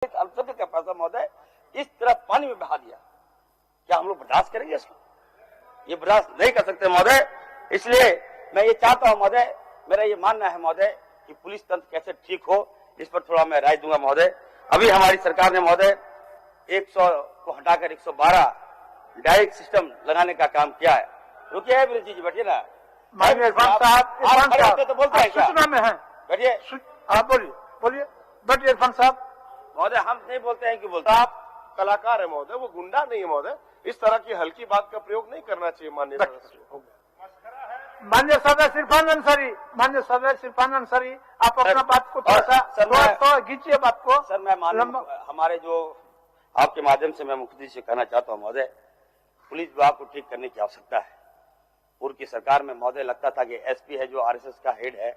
अल्पसंख्यक का पैसा महोदय इस तरह पानी में बहा दिया, क्या हम लोग बर्दाश्त करेंगे इसको? ये बर्दाश्त नहीं कर सकते महोदय। इसलिए मैं ये चाहता हूं महोदय, मेरा ये मानना है महोदय कि पुलिस तंत्र कैसे ठीक हो, इस पर थोड़ा मैं राय दूंगा महोदय। अभी हमारी सरकार ने महोदय 100 को हटाकर 112 डायरेक्ट सिस्टम लगाने का काम किया है। रुकिए है विरोधी जी, बैठिए ना। माननीय इरफान साहब तो बोलते हैं क्या? सूचना में है, बैठिए। आप बोलिए बैठिए इरफान साहब। महोदय हम नहीं बोलते हैं, क्यों बोलते हैं? आप कलाकार है महोदय, वो गुंडा नहीं है महोदय। इस तरह की हल्की बात का प्रयोग नहीं करना चाहिए माननीय सदस्य। माननीय सदस्य इरफान अंसारी, आप अपना बात को थोड़ा खींचिए बात को। सर मैं हमारे जो आपके माध्यम से मैं मुख्यमंत्री से कहना चाहता हूं महोदय, पुलिस विभाग को ठीक करने की आवश्यकता है। पूर्व की सरकार में महोदय लगता था कि एसपी है जो आरएसएस का हेड है,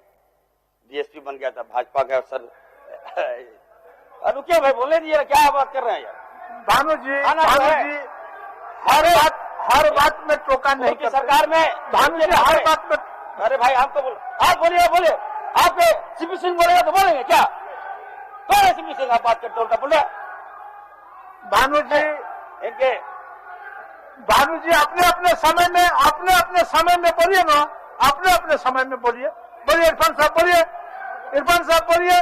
डीएसपी बन गया था भाजपा का। सर रुकिए भाई, बोलने दीजिए, क्या बात कर रहे हैं यार? भानु जी हर बात में टोका नहीं करते। सरकार में भानु जी हर बात में। अरे भाई आप तो आप बोलिए आप सीपी सिंह बोलेगा तो बोलेंगे क्या? कौन है सीपी सिंह? आप बात करते उल्टा बोल रहे। भानु जी अपने अपने समय में बोलिए ना, अपने समय में बोलिए इरफान साहब बोलिए।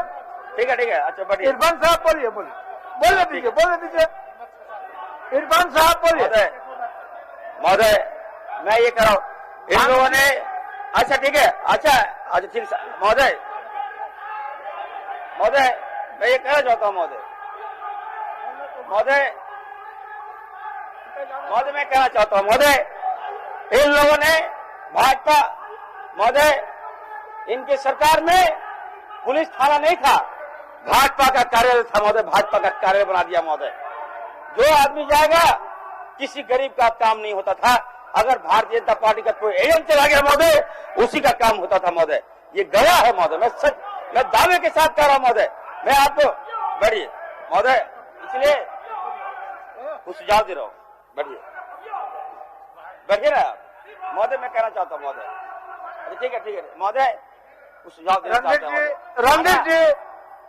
ठीक है, अच्छा बढ़िया। इरफान साहब बोले दीजिए इरफान साहब बोलिए। महोदय मैं ये कह रहा हूँ, इन लोगों ने अच्छा ठीक है, अच्छा ठीक महोदय मैं ये कहना चाहता हूँ महोदय मैं कहना चाहता हूँ महोदय, इन लोगों ने भाजपा महोदय, इनकी सरकार में पुलिस थाना नहीं था, भाजपा का कार्यालय था महोदय। भाजपा का कार्यालय बना दिया महोदय। जो आदमी जाएगा, किसी गरीब का काम नहीं होता था। अगर भारतीय जनता पार्टी का कोई एजेंट चला गया महोदय, उसी का काम होता था महोदय। ये गया है महोदय, मैं दावे के साथ कह रहा हूं महोदय। मैं आपको बढ़िए महोदय, इसलिए कुछ सुझाव दे रहा हूँ, बैठिए ना महोदय। मैं कहना चाहता हूँ महोदय, ठीक है महोदय, कुछ सुझाव देना चाहता हूँ।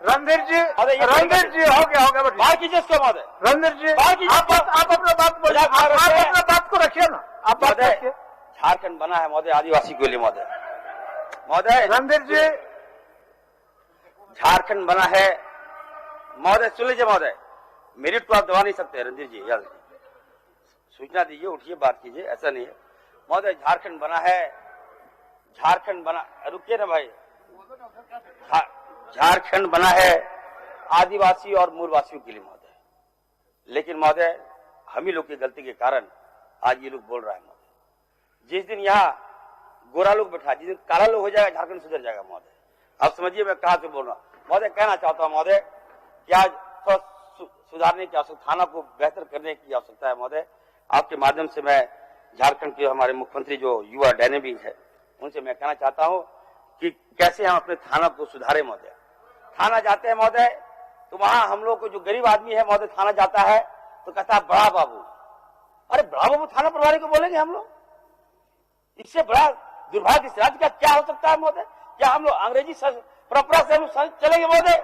रणधीर जी हो गया बात कीजिए इसको महोदय। रणधीर जी आप अपना बात बोलिए, आप अपना बात को रखिए ना, आप बात रखिए। झारखंड बना है महोदय आदिवासी के लिए महोदय। रणधीर जी झारखंड बना है महोदय, सुन लीजिए महोदय, मेरिट को आप दबा नहीं सकते रणधीर जी, याद रखिए। सूचना दीजिए, उठिए, बात कीजिए, ऐसा नहीं है महोदय। झारखंड बना रुकिए ना भाई। झारखंड बना है आदिवासी और मूलवासियों के लिए महोदय, लेकिन महोदय हम ही लोग की गलती के कारण आज ये लोग बोल रहा है महोदय। जिस दिन यहाँ गोरा लोग बैठा, जिस दिन काला लोग हो जाएगा, झारखंड सुधर जाएगा महोदय। आप समझिए मैं कहां से बोल रहा हूं महोदय। कहना चाहता हूं महोदय कि आज थोड़ा सुधारने की आवश्यकता, थाना को बेहतर करने की आवश्यकता है महोदय। आपके माध्यम से मैं झारखंड के हमारे मुख्यमंत्री जो युवा डायनेमिक है, उनसे मैं कहना चाहता हूं कि कैसे हम अपने थाना को सुधारे महोदय। थाना जाते हैं महोदय, तो वहां हम लोग को जो गरीब आदमी है महोदय, थाना जाता है तो कहता है बड़ा बाबू। अरे बड़ा बाबू थाना प्रभारी को बोलेंगे हम लोग? इससे बड़ा दुर्भाग्य इस राज्य का क्या हो सकता है महोदय? क्या हम लोग अंग्रेजी परंपरा से हम चलेंगे महोदय?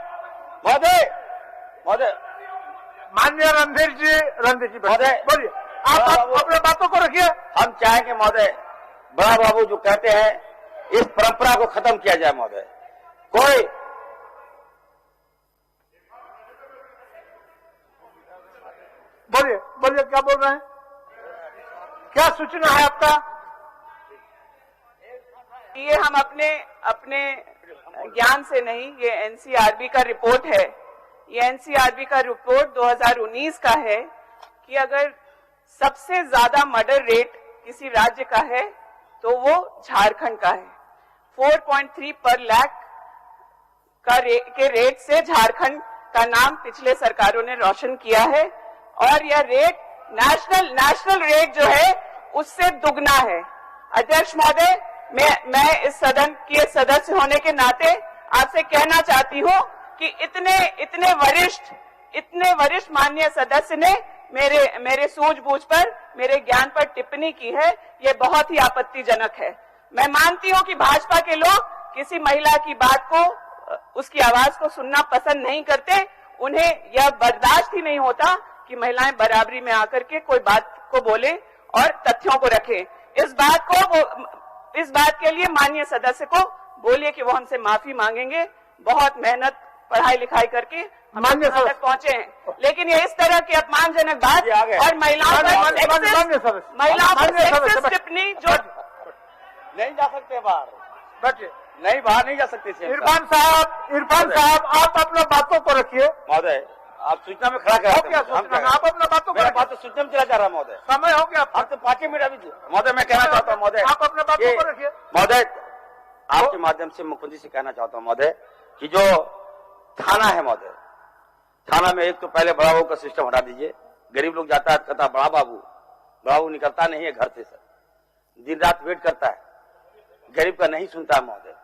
माननीय रणधीर जी बोलिए, आप अपने बातों को रखिए। हम चाहेंगे महोदय, बड़ा बाबू जो कहते हैं, इस परंपरा को खत्म किया जाए महोदय। कोई बोलिए क्या बोल रहे हैं, क्या सूचना है आपका? ये हम अपने ज्ञान से नहीं, ये एनसीआरबी का रिपोर्ट है। ये एनसीआरबी का रिपोर्ट 2019 का है कि अगर सबसे ज्यादा मर्डर रेट किसी राज्य का है तो वो झारखंड का है। 4.3 पर लाख के रेट से झारखंड का नाम पिछले सरकारों ने रोशन किया है, और यह रेट नेशनल रेट जो है उससे दुगना है। अध्यक्ष महोदय, मैं इस सदन के सदस्य होने के नाते आपसे कहना चाहती हूँ कि इतने वरिष्ठ माननीय सदस्य ने मेरे सूझबूझ पर, मेरे ज्ञान पर टिप्पणी की है, ये बहुत ही आपत्तिजनक है। मैं मानती हूँ कि भाजपा के लोग किसी महिला की बात को, उसकी आवाज को सुनना पसंद नहीं करते, उन्हें यह बर्दाश्त ही नहीं होता कि महिलाएं बराबरी में आकर के कोई बात को बोले और तथ्यों को रखें। इस बात के लिए माननीय सदस्य को बोलिए कि वो हमसे माफी मांगेंगे। बहुत मेहनत पढ़ाई लिखाई करके हम माननीय यहाँ तक पहुंचे हैं, लेकिन ये इस तरह की अपमानजनक बात ये आ गए। और महिलाओं पर माननीय टिप्पणी जो नहीं जा सकते बाहर, बैठिए। नहीं बाहर नहीं जा सकते थे। इरफान साहब आप अपना बातों को रखिए। महोदय आप सूचना में खड़ा कर हो गया सूचना में, आप अपना बातों को मेरा रखिए। बात तो सूचना में चला जा रहा है महोदय। समय हो गया अब तो 5 मिनट अभी। महोदय मैं कहना चाहता हूँ महोदय, आप अपने बातों को रखिए। महोदय आपके माध्यम से मुख्यमंत्री से कहना चाहता हूँ महोदय कि जो थाना है महोदय, थाना में एक तो पहले बड़ा बाबू का सिस्टम हटा दीजिए। गरीब लोग जाता है कहता बड़ा बाबू निकलता नहीं है घर से सर, दिन रात वेट करता है, गरीब का नहीं सुनता है महोदय।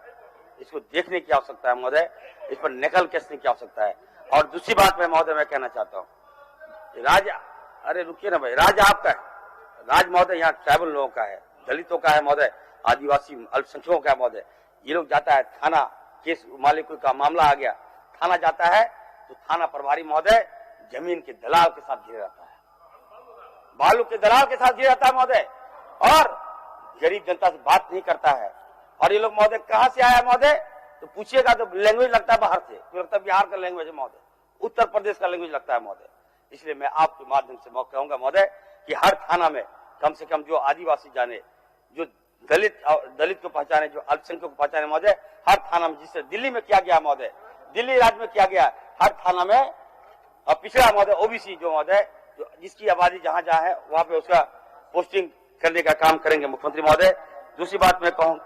इसको देखने की आवश्यकता है महोदय, इस पर नकल कसने की आवश्यकता है। और दूसरी बात में महोदय मैं कहना चाहता हूँ, राज अरे रुकिए ना भाई, राज आपका है, राज महोदय यहाँ ट्राइबल लोगों का है, दलितों का है महोदय, आदिवासी अल्पसंख्यकों का है महोदय। ये लोग जाता है थाना, केस मालिकों का मामला आ गया, थाना जाता है तो थाना प्रभारी महोदय जमीन के दलाल के साथ घिरे रहता है, बालू के दलाल के साथ घिरे रहता है महोदय, और गरीब जनता से बात नहीं करता है। और ये लोग महोदय कहाँ से आया महोदय, तो पूछिएगा तो लैंग्वेज लगता है बाहर से, तो लगता है बिहार का लैंग्वेज है महोदय, उत्तर प्रदेश का लैंग्वेज लगता है महोदय। इसलिए मैं आपके माध्यम से कहूंगा महोदय कि हर थाना में कम से कम जो आदिवासी जाने, जो दलित को पहचाने, जो अल्पसंख्यक को पहचाने महोदय, हर थाना में, जिससे दिल्ली में किया गया महोदय, दिल्ली राज्य में किया गया, हर थाना में पिछड़ा महोदय ओबीसी जो महोदय, जिसकी आबादी जहां जहां है वहां पे उसका पोस्टिंग करने का काम करेंगे मुख्यमंत्री महोदय। दूसरी बात मैं कहूँ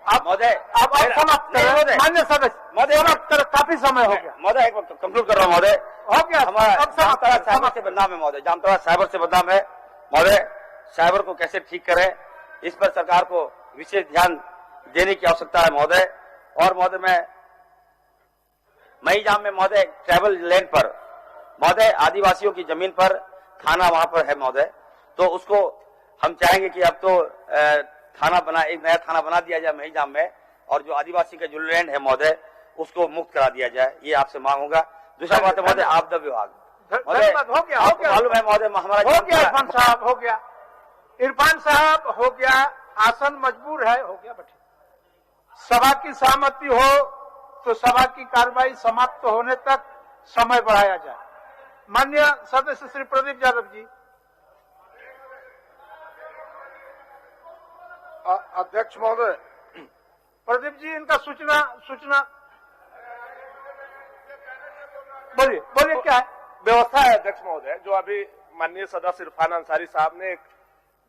आप महोदय, आप समाप्त करें माननीय सदस्य, महोदय समाप्त करें, काफी समय हो गया। महोदय एक बार कंक्लूड कर रहा हूँ महोदय, हो गया हमारा अब समाप्त जामताड़ा करें, साइबर से बदनाम है महोदय, जामताड़ा साइबर से बदनाम है महोदय। साइबर को कैसे ठीक करें, इस पर सरकार को विशेष ध्यान देने की आवश्यकता है महोदय। और महोदय मैं मईजाम में महोदय ट्राइबल लैंड पर महोदय आदिवासियों की जमीन पर थाना वहां पर है महोदय, तो उसको हम चाहेंगे कि अब तो एक नया थाना बना दिया जाए मईजाम में, और जो आदिवासी का जो लैंड है महोदय उसको मुक्त करा दिया जाए, ये आपसे मांग होगा। दूसरा बात है महोदय आपदा विभाग, धन्यवाद। हो गया मालूम है महोदय हमारा हो गया इरफान साहब, हो गया इरफान साहब, हो गया। आसन मजबूर है, हो गया। बैठे। सभा की सहमति हो तो सभा की कार्रवाई समाप्त होने तक समय बढ़ाया जाए। माननीय सदस्य श्री प्रदीप यादव जी। अध्यक्ष महोदय, प्रदीप जी इनका सूचना बोलिए क्या है व्यवस्था है अध्यक्ष महोदय। जो अभी माननीय सदस्य इरफान अंसारी साहब ने एक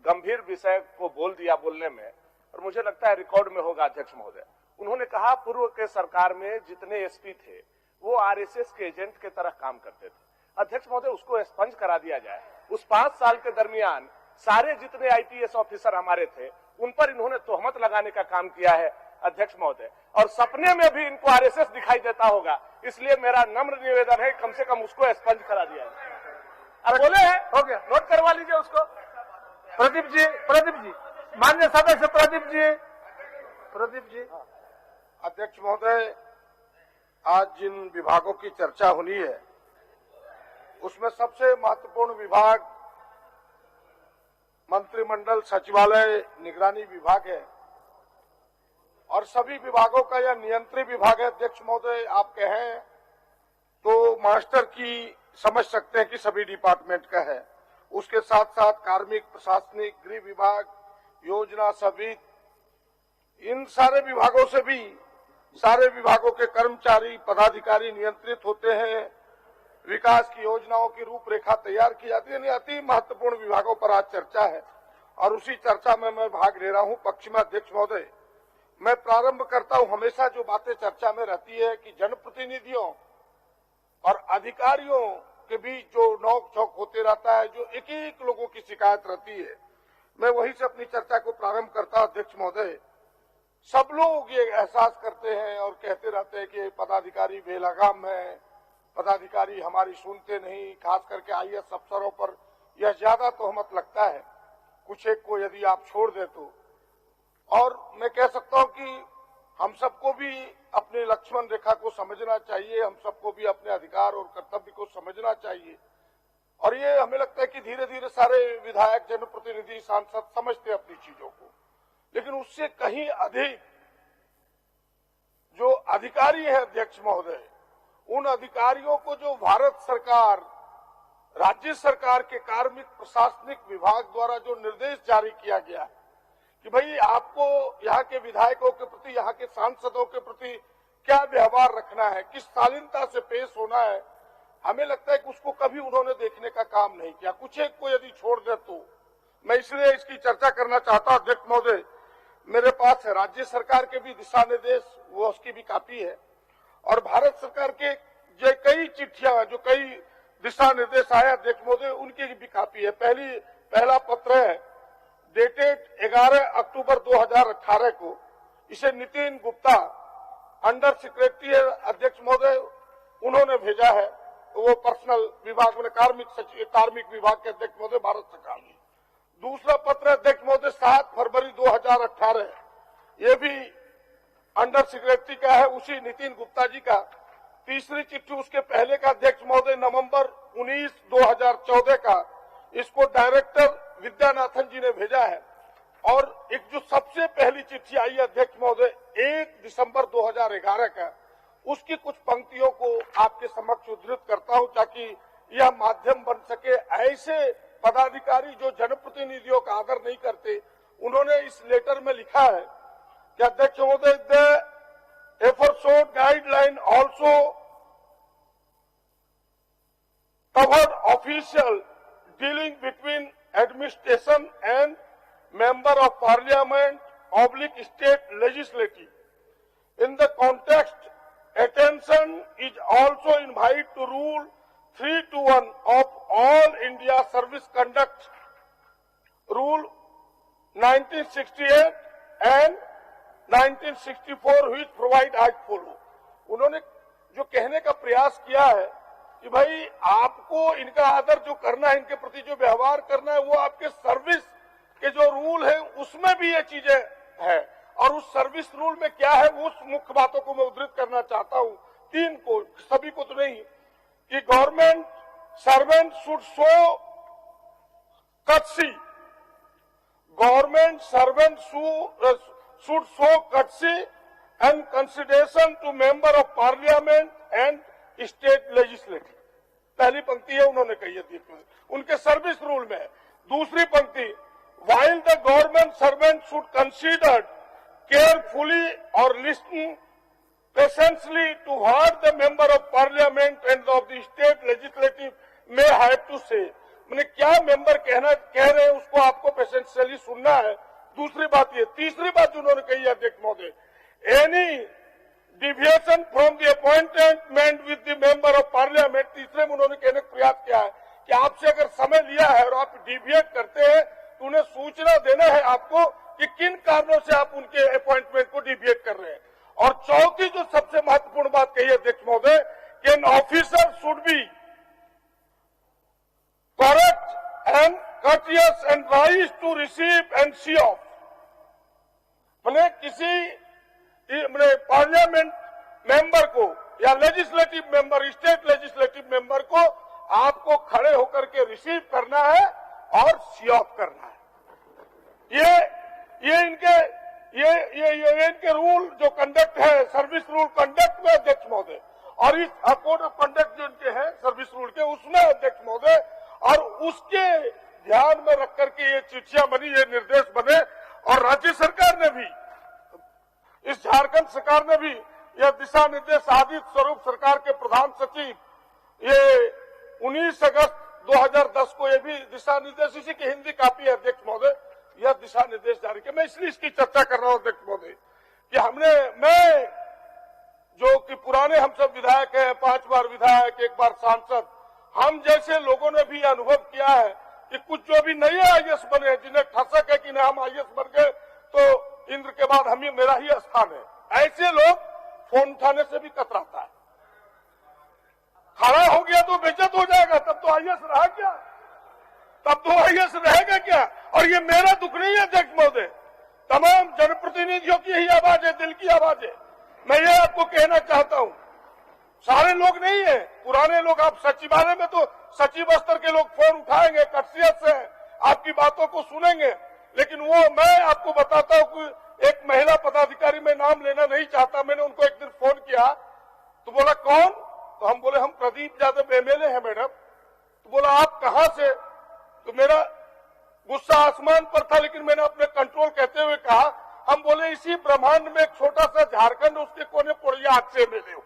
गंभीर विषय को बोल दिया बोलने में, और मुझे लगता है रिकॉर्ड में होगा अध्यक्ष महोदय। उन्होंने कहा पूर्व के सरकार में जितने एसपी थे वो आरएसएस के एजेंट के तरह काम करते थे। अध्यक्ष महोदय उसको एक्सपंज करा दिया जाए। उस 5 साल के दरमियान सारे जितने आईपीएस ऑफिसर हमारे थे उन पर इन्होंने तोहमत लगाने का काम किया है अध्यक्ष महोदय, और सपने में भी इनको आरएसएस दिखाई देता होगा। इसलिए मेरा नम्र निवेदन है कम से कम उसको एक्सपंज करा दिया जाए। अब बोले हैं, हो गया, नोट करवा लीजिए उसको। प्रदीप जी माननीय सदस्य प्रदीप जी। अध्यक्ष महोदय, आज जिन विभागों की चर्चा होनी है उसमें सबसे महत्वपूर्ण विभाग मंत्रिमंडल सचिवालय निगरानी विभाग है, और सभी विभागों का यह नियंत्रण विभाग है। अध्यक्ष महोदय आप कहें तो मास्टर की समझ सकते हैं कि सभी डिपार्टमेंट का है, उसके साथ साथ कार्मिक, प्रशासनिक, गृह विभाग, योजना, सभी इन सारे विभागों से भी सारे विभागों के कर्मचारी पदाधिकारी नियंत्रित होते हैं। विकास की योजनाओं की रूपरेखा तैयार की जाती है। अति महत्वपूर्ण विभागों पर आज चर्चा है, और उसी चर्चा में मैं भाग ले रहा हूं पक्ष में। अध्यक्ष महोदय, मैं प्रारंभ करता हूं, हमेशा जो बातें चर्चा में रहती है कि जनप्रतिनिधियों और अधिकारियों के बीच जो नोक झोंक होते रहता है, जो एक एक लोगों की शिकायत रहती है, मैं वहीं से अपनी चर्चा को प्रारंभ करता हूं। अध्यक्ष महोदय, सब लोग ये एहसास करते हैं और कहते रहते हैं कि पदाधिकारी बेलगाम है, पदाधिकारी हमारी सुनते नहीं, खास करके आईएएस अफसरों पर यह ज्यादा तोहमत लगता है, कुछ एक को यदि आप छोड़ दे तो। और मैं कह सकता हूं कि हम सबको भी अपने लक्ष्मण रेखा को समझना चाहिए, हम सबको भी अपने अधिकार और कर्तव्य को समझना चाहिए। और ये हमें लगता है कि धीरे धीरे सारे विधायक, जनप्रतिनिधि, सांसद समझते हैं अपनी चीजों को, लेकिन उससे कहीं अधिक जो अधिकारी है अध्यक्ष महोदय, उन अधिकारियों को जो भारत सरकार, राज्य सरकार के कार्मिक प्रशासनिक विभाग द्वारा जो निर्देश जारी किया गया है कि भाई आपको यहाँ के विधायकों के प्रति, यहाँ के सांसदों के प्रति क्या व्यवहार रखना है, किस शालीनता से पेश होना है, हमें लगता है कि उसको कभी उन्होंने देखने का काम नहीं किया। कुछ एक को यदि छोड़ दे तो मैं इसलिए इसकी चर्चा करना चाहता हूं अध्यक्ष महोदय। मेरे पास है राज्य सरकार के भी दिशा निर्देश, वो उसकी भी कॉपी है, और भारत सरकार के जो कई चिट्ठियां, जो कई दिशा निर्देश आए अध्यक्ष महोदय, उनकी भी कॉपी है। पहला पत्र है डेटेड 11 अक्टूबर 2018 को, इसे नितिन गुप्ता अंडर सेक्रेटरी अध्यक्ष महोदय उन्होंने भेजा है, वो पर्सनल विभाग में कार्मिक विभाग के अध्यक्ष महोदय भारत सरकार में। दूसरा पत्र अध्यक्ष महोदय 7 फरवरी 2018, ये भी अंडर सेक्रेटरी का है, उसी नितिन गुप्ता जी का। तीसरी चिट्ठी उसके पहले का अध्यक्ष महोदय नवंबर 19 2014 का, इसको डायरेक्टर विद्यानाथन जी ने भेजा है। और एक जो सबसे पहली चिट्ठी आई है अध्यक्ष महोदय 1 दिसंबर 2011 का, उसकी कुछ पंक्तियों को आपके समक्ष उद्धृत करता हूं ताकि यह माध्यम बन सके। ऐसे पदाधिकारी जो जनप्रतिनिधियों का आदर नहीं करते, उन्होंने इस लेटर में लिखा है कि अध्यक्ष महोदय, the aforesaid guideline also covered official dealing between administration and member of parliament / state legislative. In the context, attention is also invited to Rule 321 of All India Service Conduct, Rule 1968 and 1964, which provide as follow. उन्होंने जो कहने का प्रयास किया है कि भाई आपको इनका आदर जो करना है, इनके प्रति जो व्यवहार करना है, वो आपके सर्विस के जो रूल है उसमें भी ये चीजें है। और उस सर्विस रूल में क्या है, उस मुख्य बातों को मैं उद्धृत करना चाहता हूं, 3 को, सभी को तो नहीं, कि government servant should show courtesy. Government servants should show courtesy and consideration to member of parliament and state legislature. पहली पंक्ति है उन्होंने कही है, उनके सर्विस रूल में। दूसरी पंक्ति, while the government servant should consider carefully or listen patiently to what the member of parliament and of the state legislative may have to say. मैंने क्या मेंबर कह रहे हैं उसको आपको पेशेंशियली सुनना है। दूसरी बात ये। तीसरी बात उन्होंने कही है अध्यक्ष महोदय, any deviation from the appointment with the member of parliament, तीसरे में उन्होंने कहने का प्रयास किया है कि आपसे अगर समय लिया है और आप डिविएट करते हैं तो उन्हें सूचना देना है आपको कि किन कारणों से आप उनके अपॉइंटमेंट को डिविएट कर रहे हैं। और चौथी जो सबसे महत्वपूर्ण बात कही है अध्यक्ष महोदय, कि an officer should be correct and courteous and rise to receive and see off. मैंने किसी पार्लियामेंट मेंबर को या legislative member, state legislative member को आपको खड़े होकर के रिसीव करना है और सी ऑफ करना है। ये इनके रूल जो कंडक्ट है, सर्विस रूल कंडक्ट में अध्यक्ष महोदय, और इस कोड ऑफ कंडक्ट जो इनके हैं सर्विस रूल के, उसमें अध्यक्ष महोदय, और उसके ध्यान में रख करके ये चिट्ठियां बनी, ये निर्देश बने। और राज्य सरकार ने भी, इस झारखंड सरकार ने भी यह दिशा निर्देश आदित्य स्वरूप सरकार के प्रधान सचिव, ये 19 अगस्त 2010 को ये भी दिशा निर्देश, इसी की हिंदी कॉपी है अध्यक्ष महोदय, यह दिशा निर्देश जारी किया। मैं इसलिए इसकी चर्चा कर रहा हूं अध्यक्ष महोदय कि मैं जो कि पुराने हम सब विधायक हैं, 5 बार विधायक, 1 बार सांसद, हम जैसे लोगों ने भी अनुभव किया है कि कुछ जो भी नए आईएएस बने, जिन्हें ठसक है कि ना हम आईएएस बन गए तो इंद्र के बाद मेरा ही स्थान है, ऐसे लोग फोन उठाने से भी कतराता है। खड़ा हो गया तो बेइज्जत हो जाएगा, तब तो आईएएस रहा क्या, तब तो आईएएस रहेगा क्या। और ये मेरा दुख नहीं है अध्यक्ष महोदय, तमाम जनप्रतिनिधियों की यही आवाज है, दिल की आवाज है। मैं ये आपको कहना चाहता हूं, सारे लोग नहीं है, पुराने लोग, आप सचिवालय में तो सचिव स्तर के लोग फोन उठाएंगे, कटसियत से आपकी बातों को सुनेंगे, लेकिन वो मैं आपको बताता हूं कि एक महिला पदाधिकारी, में नाम लेना नहीं चाहता, मैंने उनको एक दिन फोन किया तो बोला कौन? तो हम बोले हम प्रदीप यादव एमएलए हैं मैडम। तो बोला आप कहां से? तो मेरा गुस्सा आसमान पर था, लेकिन मैंने अपने कंट्रोल कहते हुए कहा, हम बोले इसी ब्रह्मांड में एक छोटा सा झारखंड, उसके कोने पोड़िया से एमएलए हूं।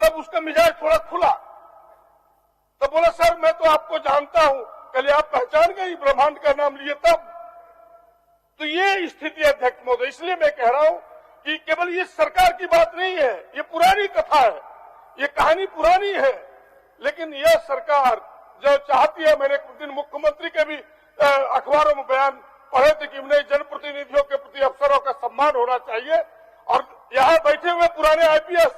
तब उसका मिजाज थोड़ा खुला, तब बोला सर मैं तो आपको जानता हूं। कल आप पहचान गए ब्रह्मांड का नाम लिए तब। तो ये स्थिति है अध्यक्ष महोदय, इसलिए मैं कह रहा हूं कि केवल ये सरकार की बात नहीं है, ये पुरानी कथा है, ये कहानी पुरानी है, लेकिन यह सरकार जो चाहती है, मैंने एक दिन मुख्यमंत्री के भी अखबारों में बयान पढ़े थे कि उन्हें जनप्रतिनिधियों के प्रति अफसरों का सम्मान होना चाहिए। और यहाँ बैठे हुए पुराने आईपीएस,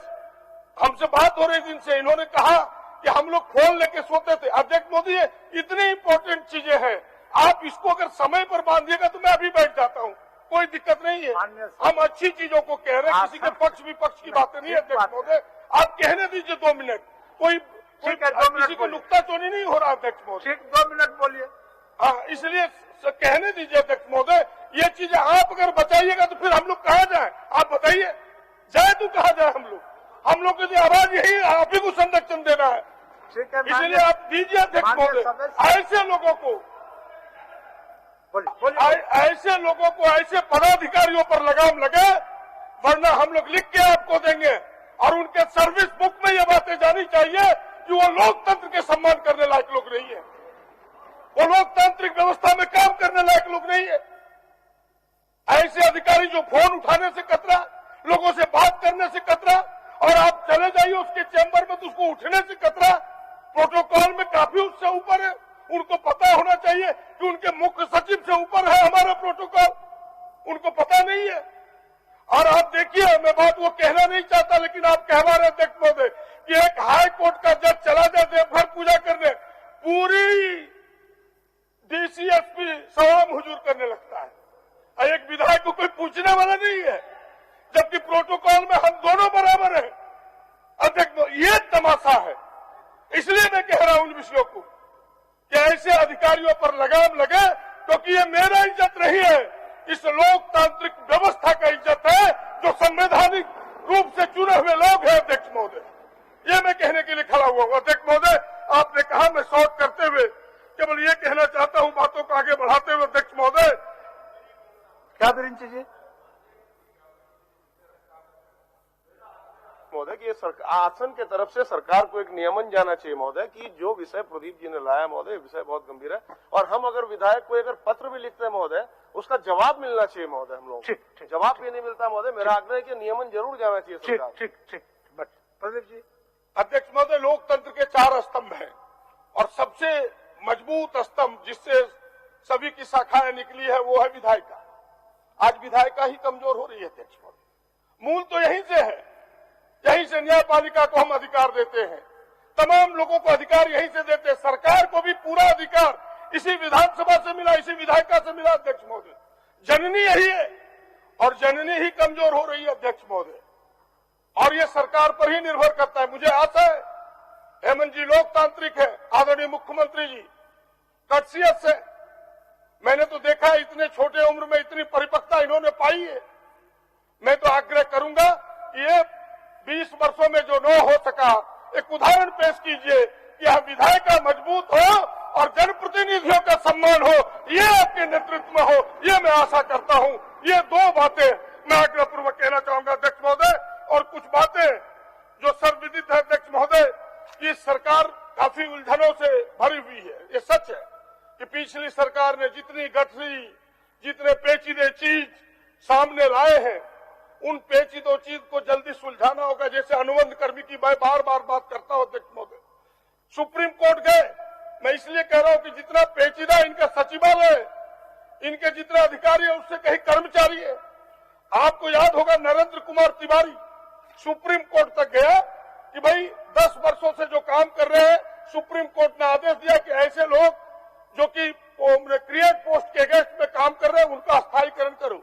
हमसे बात हो रही दिन से, इन्होंने कहा कि हम लोग फोन लेके सोते थे। अध्यक्ष मोदी, इतनी इंपॉर्टेंट चीजें हैं, आप इसको अगर समय पर बांधिएगा तो मैं अभी बैठ जाता हूँ, कोई दिक्कत नहीं है। हम अच्छी चीजों को कह रहे हैं, किसी के पक्ष विपक्ष की बातें नहीं है। अध्यक्ष महोदय आप कहने दीजिए 2 मिनट, कोई किसी को नुक्ताचोनी नहीं हो रहा। अध्यक्ष महोदय 2 मिनट बोलिए। हाँ, इसलिए कहने दीजिए अध्यक्ष महोदय, ये चीजें आप अगर बचाइएगा तो फिर हम लोग कहाँ जाए? आप बताइए, जाए तो कहाँ जाए हम लोग? हम लोग की आवाज यही है, आप ही को संरक्षण देना है। इसलिए आप दीजिए अध्यक्ष महोदय, ऐसे लोगों को, ऐसे लोगों को, ऐसे पदाधिकारियों पर लगाम लगे, वरना हम लोग लिख के आपको देंगे। और उनके सर्विस बुक में ये बातें जानी चाहिए कि वो लोकतंत्र के सम्मान करने लायक लोग नहीं है, वो लोकतांत्रिक व्यवस्था में काम करने लायक लोग नहीं है। ऐसे अधिकारी जो फोन उठाने से कतरा, लोगों से बात करने से कतरा, और आप चले जाइए उसके चैम्बर में तो उसको उठने से कतरा, प्रोटोकॉल में काफी उससे ऊपर है। उनको पता होना चाहिए कि उनके मुख्य सचिव से ऊपर है हमारा प्रोटोकॉल, उनको पता नहीं है। और आप देखिए, मैं बात वो कहना नहीं चाहता, लेकिन आप कहवा रहे अध्यक्ष महोदय कि एक हाई कोर्ट का जज चला जाए देवघर पूजा करने, पूरी डीसीएसपी सलाम हुजूर करने लगता है, एक विधायक को कोई पूछने वाला नहीं है, जबकि प्रोटोकॉल में हम दोनों बराबर हैं। अध्यक्ष, ये तमाशा है। इसलिए मैं कह रहा हूं उन विषयों को कि ऐसे अधिकारियों पर लगाम लगे, क्योंकि ये मेरा इज्जत नहीं है, इस लोकतांत्रिक व्यवस्था का इज्जत है जो संवैधानिक रूप से चुने हुए लोग हैं। अध्यक्ष महोदय, ये मैं कहने के लिए खड़ा हुआ हूं। अध्यक्ष महोदय, आपने कहा, मैं शॉर्ट करते हुए केवल ये कहना चाहता हूं, बातों को आगे बढ़ाते हुए। अध्यक्ष महोदय, क्या बेरिन चाहिए महोदय कि आसन के तरफ से सरकार को एक नियमन जाना चाहिए महोदय कि जो विषय प्रदीप जी ने लाया महोदय, विषय बहुत गंभीर है, और हम अगर विधायक को अगर पत्र भी लिखते हैं महोदय, उसका जवाब मिलना चाहिए महोदय। हम लोग जवाब भी नहीं मिलता महोदय। मेरा आग्रह है कि नियमन जरूर जाना चाहिए सरकार। ठीक। बट प्रदीप जी। अध्यक्ष महोदय, लोकतंत्र के 4 स्तंभ हैं, और सबसे मजबूत स्तंभ जिससे सभी की शाखाएं निकली है वो है विधायिका। आज विधायिका ही कमजोर हो रही है अध्यक्ष महोदय। मूल तो यहीं से है, यहीं से न्यायपालिका को हम अधिकार देते हैं, तमाम लोगों को अधिकार यहीं से देते हैं। सरकार को भी पूरा अधिकार इसी विधानसभा से मिला, इसी विधायिका से मिला। अध्यक्ष महोदय, जननी यही है, और जननी ही कमजोर हो रही है अध्यक्ष महोदय, और ये सरकार पर ही निर्भर करता है। मुझे आशा है हेमंत जी लोकतांत्रिक है, आदरणीय मुख्यमंत्री जी कटसियत से, मैंने तो देखा है इतने छोटे उम्र में इतनी परिपक्वता इन्होंने पाई है। मैं तो आग्रह करूंगा कि ये 20 वर्षों में जो न हो सका, एक उदाहरण पेश कीजिए कि यह विधायिका मजबूत हो और जनप्रतिनिधियों का सम्मान हो, ये आपके नेतृत्व में हो, ये मैं आशा करता हूं। ये 2 बातें मैं आग्रहपूर्वक कहना चाहूंगा अध्यक्ष महोदय। और कुछ बातें जो सर्वविदित है अध्यक्ष महोदय, कि सरकार काफी उलझनों से भरी हुई है। ये सच है कि पिछली सरकार ने जितनी गठरी, जितने पेचीदे चीज सामने लाए हैं, उन पेचीदों चीज को जल्दी सुलझाना होगा। जैसे अनुबंध कर्मी की मैं बार बार बात करता हूं अध्यक्ष महोदय, सुप्रीम कोर्ट गए, मैं इसलिए कह रहा हूं कि जितना पेचीदा इनका सचिवालय, इनके जितने अधिकारी है उससे कहीं कर्मचारी है। आपको याद होगा नरेंद्र कुमार तिवारी सुप्रीम कोर्ट तक गया कि भाई 10 वर्षों से जो काम कर रहे हैं, सुप्रीम कोर्ट ने आदेश दिया कि ऐसे लोग जो कि क्रिएट पोस्ट के अगेंस्ट में काम कर रहे हैं उनका स्थायीकरण करो।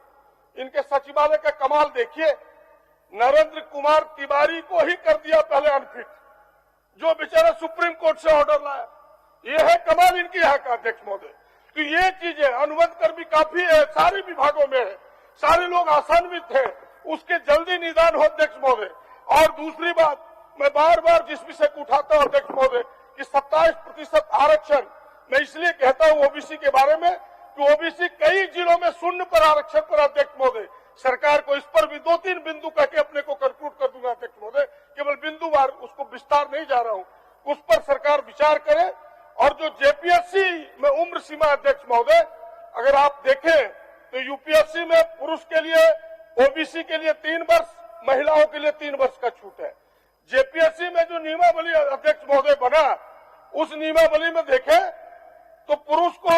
सवाल देखिए, नरेंद्र कुमार तिवारी को ही कर दिया पहले अनफिट, जो बेचारा सुप्रीम कोर्ट से ऑर्डर लाया। ये है कमाल इनकी यहाँ का अध्यक्ष महोदय। तो ये चीजें अनुबंध कर्मी काफी है, सारे विभागों में है, सारे लोग आसान्वित है, उसके जल्दी निदान हो अध्यक्ष महोदय। और दूसरी बात, मैं बार बार जिस विषय को उठाता हूं अध्यक्ष महोदय कि 27% आरक्षण, मैं इसलिए कहता हूं ओबीसी के बारे में कि ओबीसी कई जिलों में शून्य पर आरक्षण पर अध्यक्ष महोदय, सरकार को इस पर भी 2-3 बिंदु कह के अपने को कंक्लूड कर दूंगा अध्यक्ष महोदय, केवल बिंदुवार उसको विस्तार नहीं जा रहा हूं, उस पर सरकार विचार करे। और जो जेपीएससी में उम्र सीमा अध्यक्ष महोदय, अगर आप देखें तो यूपीएससी में पुरुष के लिए, ओबीसी के लिए 3 वर्ष, महिलाओं के लिए 3 वर्ष का छूट है। जेपीएससी में जो नियमावली अध्यक्ष महोदय बना, उस नियमावली में देखें तो पुरुष को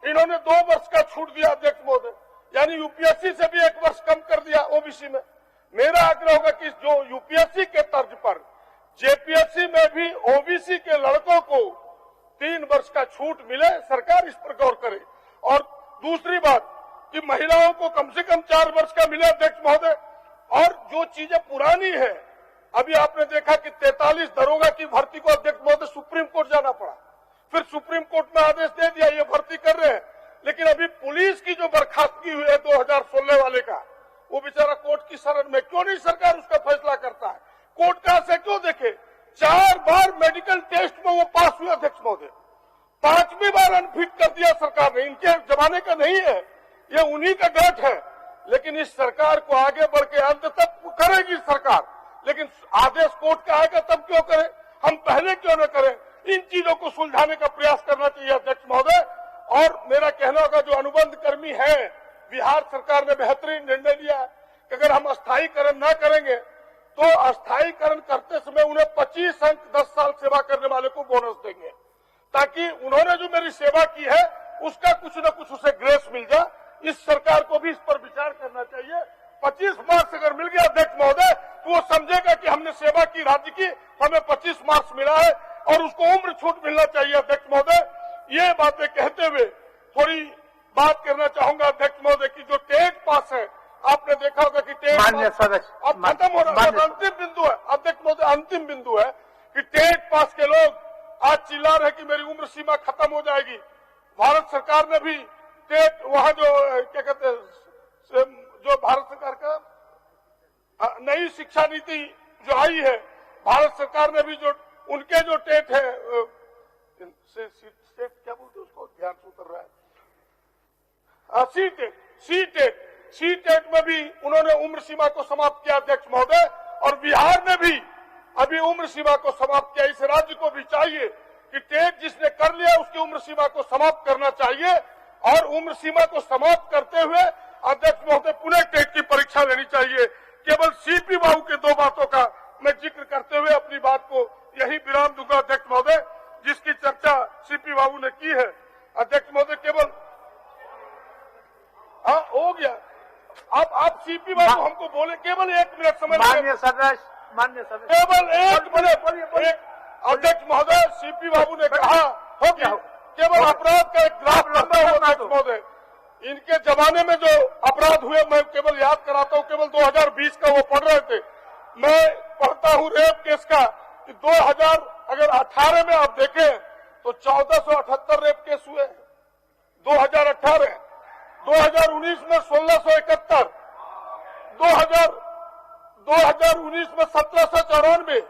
इन्होंने 2 वर्ष का छूट दिया अध्यक्ष महोदय, यानी यूपीएससी से भी 1 वर्ष कम कर दिया ओबीसी में। मेरा आग्रह होगा कि जो यूपीएससी के तर्ज पर जेपीएससी में भी ओबीसी के लड़कों को 3 वर्ष का छूट मिले, सरकार इस पर गौर करे। और दूसरी बात कि महिलाओं को कम से कम 4 वर्ष का मिले अध्यक्ष महोदय। और जो चीजें पुरानी है, अभी आपने देखा कि 43 दरोगा की भर्ती को अध्यक्ष महोदय सुप्रीम कोर्ट जाना पड़ा, फिर सुप्रीम कोर्ट में आदेश दे दिया ये भर्ती कर रहे हैं। लेकिन अभी पुलिस की जो बर्खास्तगी हुई है 2016 वाले का, वो बेचारा कोर्ट की शरण में, क्यों नहीं सरकार उसका फैसला करता है? कोर्ट का से क्यों देखे? 4 बार मेडिकल टेस्ट में वो पास हुए अध्यक्ष महोदय, 5वीं बार अनफिट कर दिया सरकार ने। इनके जमाने का नहीं है, ये उन्हीं का गठ है। लेकिन इस सरकार को आगे बढ़ के अंत तक करेगी सरकार, लेकिन आदेश कोर्ट का आएगा तब क्यों करे, हम पहले क्यों न करें? इन चीजों को सुलझाने का प्रयास करना चाहिए अध्यक्ष महोदय। और मेरा कहना होगा जो अनुबंध कर्मी है, बिहार सरकार ने बेहतरीन निर्णय लिया है कि अगर हम अस्थायीकरण न करेंगे तो अस्थायीकरण करते समय उन्हें 25 अंक 10 साल सेवा करने वाले को बोनस देंगे, ताकि उन्होंने जो मेरी सेवा की है उसका कुछ न कुछ उसे ग्रेस मिल जाए। इस सरकार को भी इस पर विचार करना चाहिए। 25 मार्क्स अगर मिल गया अध्यक्ष महोदय तो वो समझेगा कि हमने सेवा की राज्य की, हमें 25 मार्क्स मिला है, और उसको उम्र छूट मिलना चाहिए अध्यक्ष महोदय। ये बातें कहते हुए थोड़ी बात करना चाहूंगा अध्यक्ष महोदय की जो टेट पास है, आपने देखा होगा कि टेट अब खत्म हो रहा है। अंतिम बिंदु है अध्यक्ष महोदय, अंतिम बिंदु है कि टेट पास के लोग आज चिल्ला रहे कि मेरी उम्र सीमा खत्म हो जाएगी। भारत सरकार ने भी टेट, वहां जो क्या कहते हैं, जो भारत सरकार का नई शिक्षा नीति जो आई है, भारत सरकार ने भी जो उनके जो टेट है, क्या बोलते हैं उसको, ध्यान से उतर रहा है, सी टेट में भी उन्होंने उम्र सीमा को समाप्त किया अध्यक्ष महोदय। और बिहार ने भी अभी उम्र सीमा को समाप्त किया। इस राज्य को भी चाहिए कि टेट जिसने कर लिया उसकी उम्र सीमा को समाप्त करना चाहिए, और उम्र सीमा को समाप्त करते हुए अध्यक्ष महोदय पुनः टेट की परीक्षा लेनी चाहिए। केवल सीपी बाबू के 2 बातों का मैं जिक्र करते हुए अपनी बात को यही विराम दूंगा अध्यक्ष महोदय, जिसकी चर्चा सीपी बाबू ने की है अध्यक्ष महोदय। केवल हो गया, आप सीपी बाबू हमको बोले, केवल 1 मिनट समय, माननीय सदस्य, केवल 1 मिनट अध्यक्ष महोदय। सीपी बाबू ने कहा हो गया, केवल अपराध का एक ग्राफ लंबा है अध्यक्ष महोदय। इनके जमाने में जो अपराध हुए, मैं केवल याद कराता हूँ, केवल 2020 का वो पढ़ रहे थे, मैं पढ़ता हूँ रेप केस का कि 2018 में आप देखें तो 1478 रेप केस हुए, 2018, 2019 में 1671, 2019 में 1794,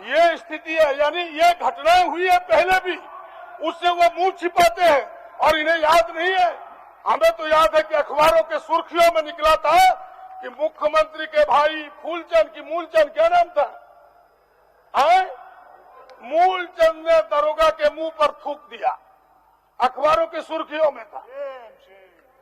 ये स्थिति है। यानी ये घटनाएं हुई है पहले भी, उससे वो मुंह छिपाते हैं और इन्हें याद नहीं है। हमें तो याद है कि अखबारों के सुर्खियों में निकला था कि मुख्यमंत्री के भाई फूलचंद की, मूलचंद क्या नाम था, मूलचंद ने दरोगा के मुंह पर थूक दिया, अखबारों के सुर्खियों में था।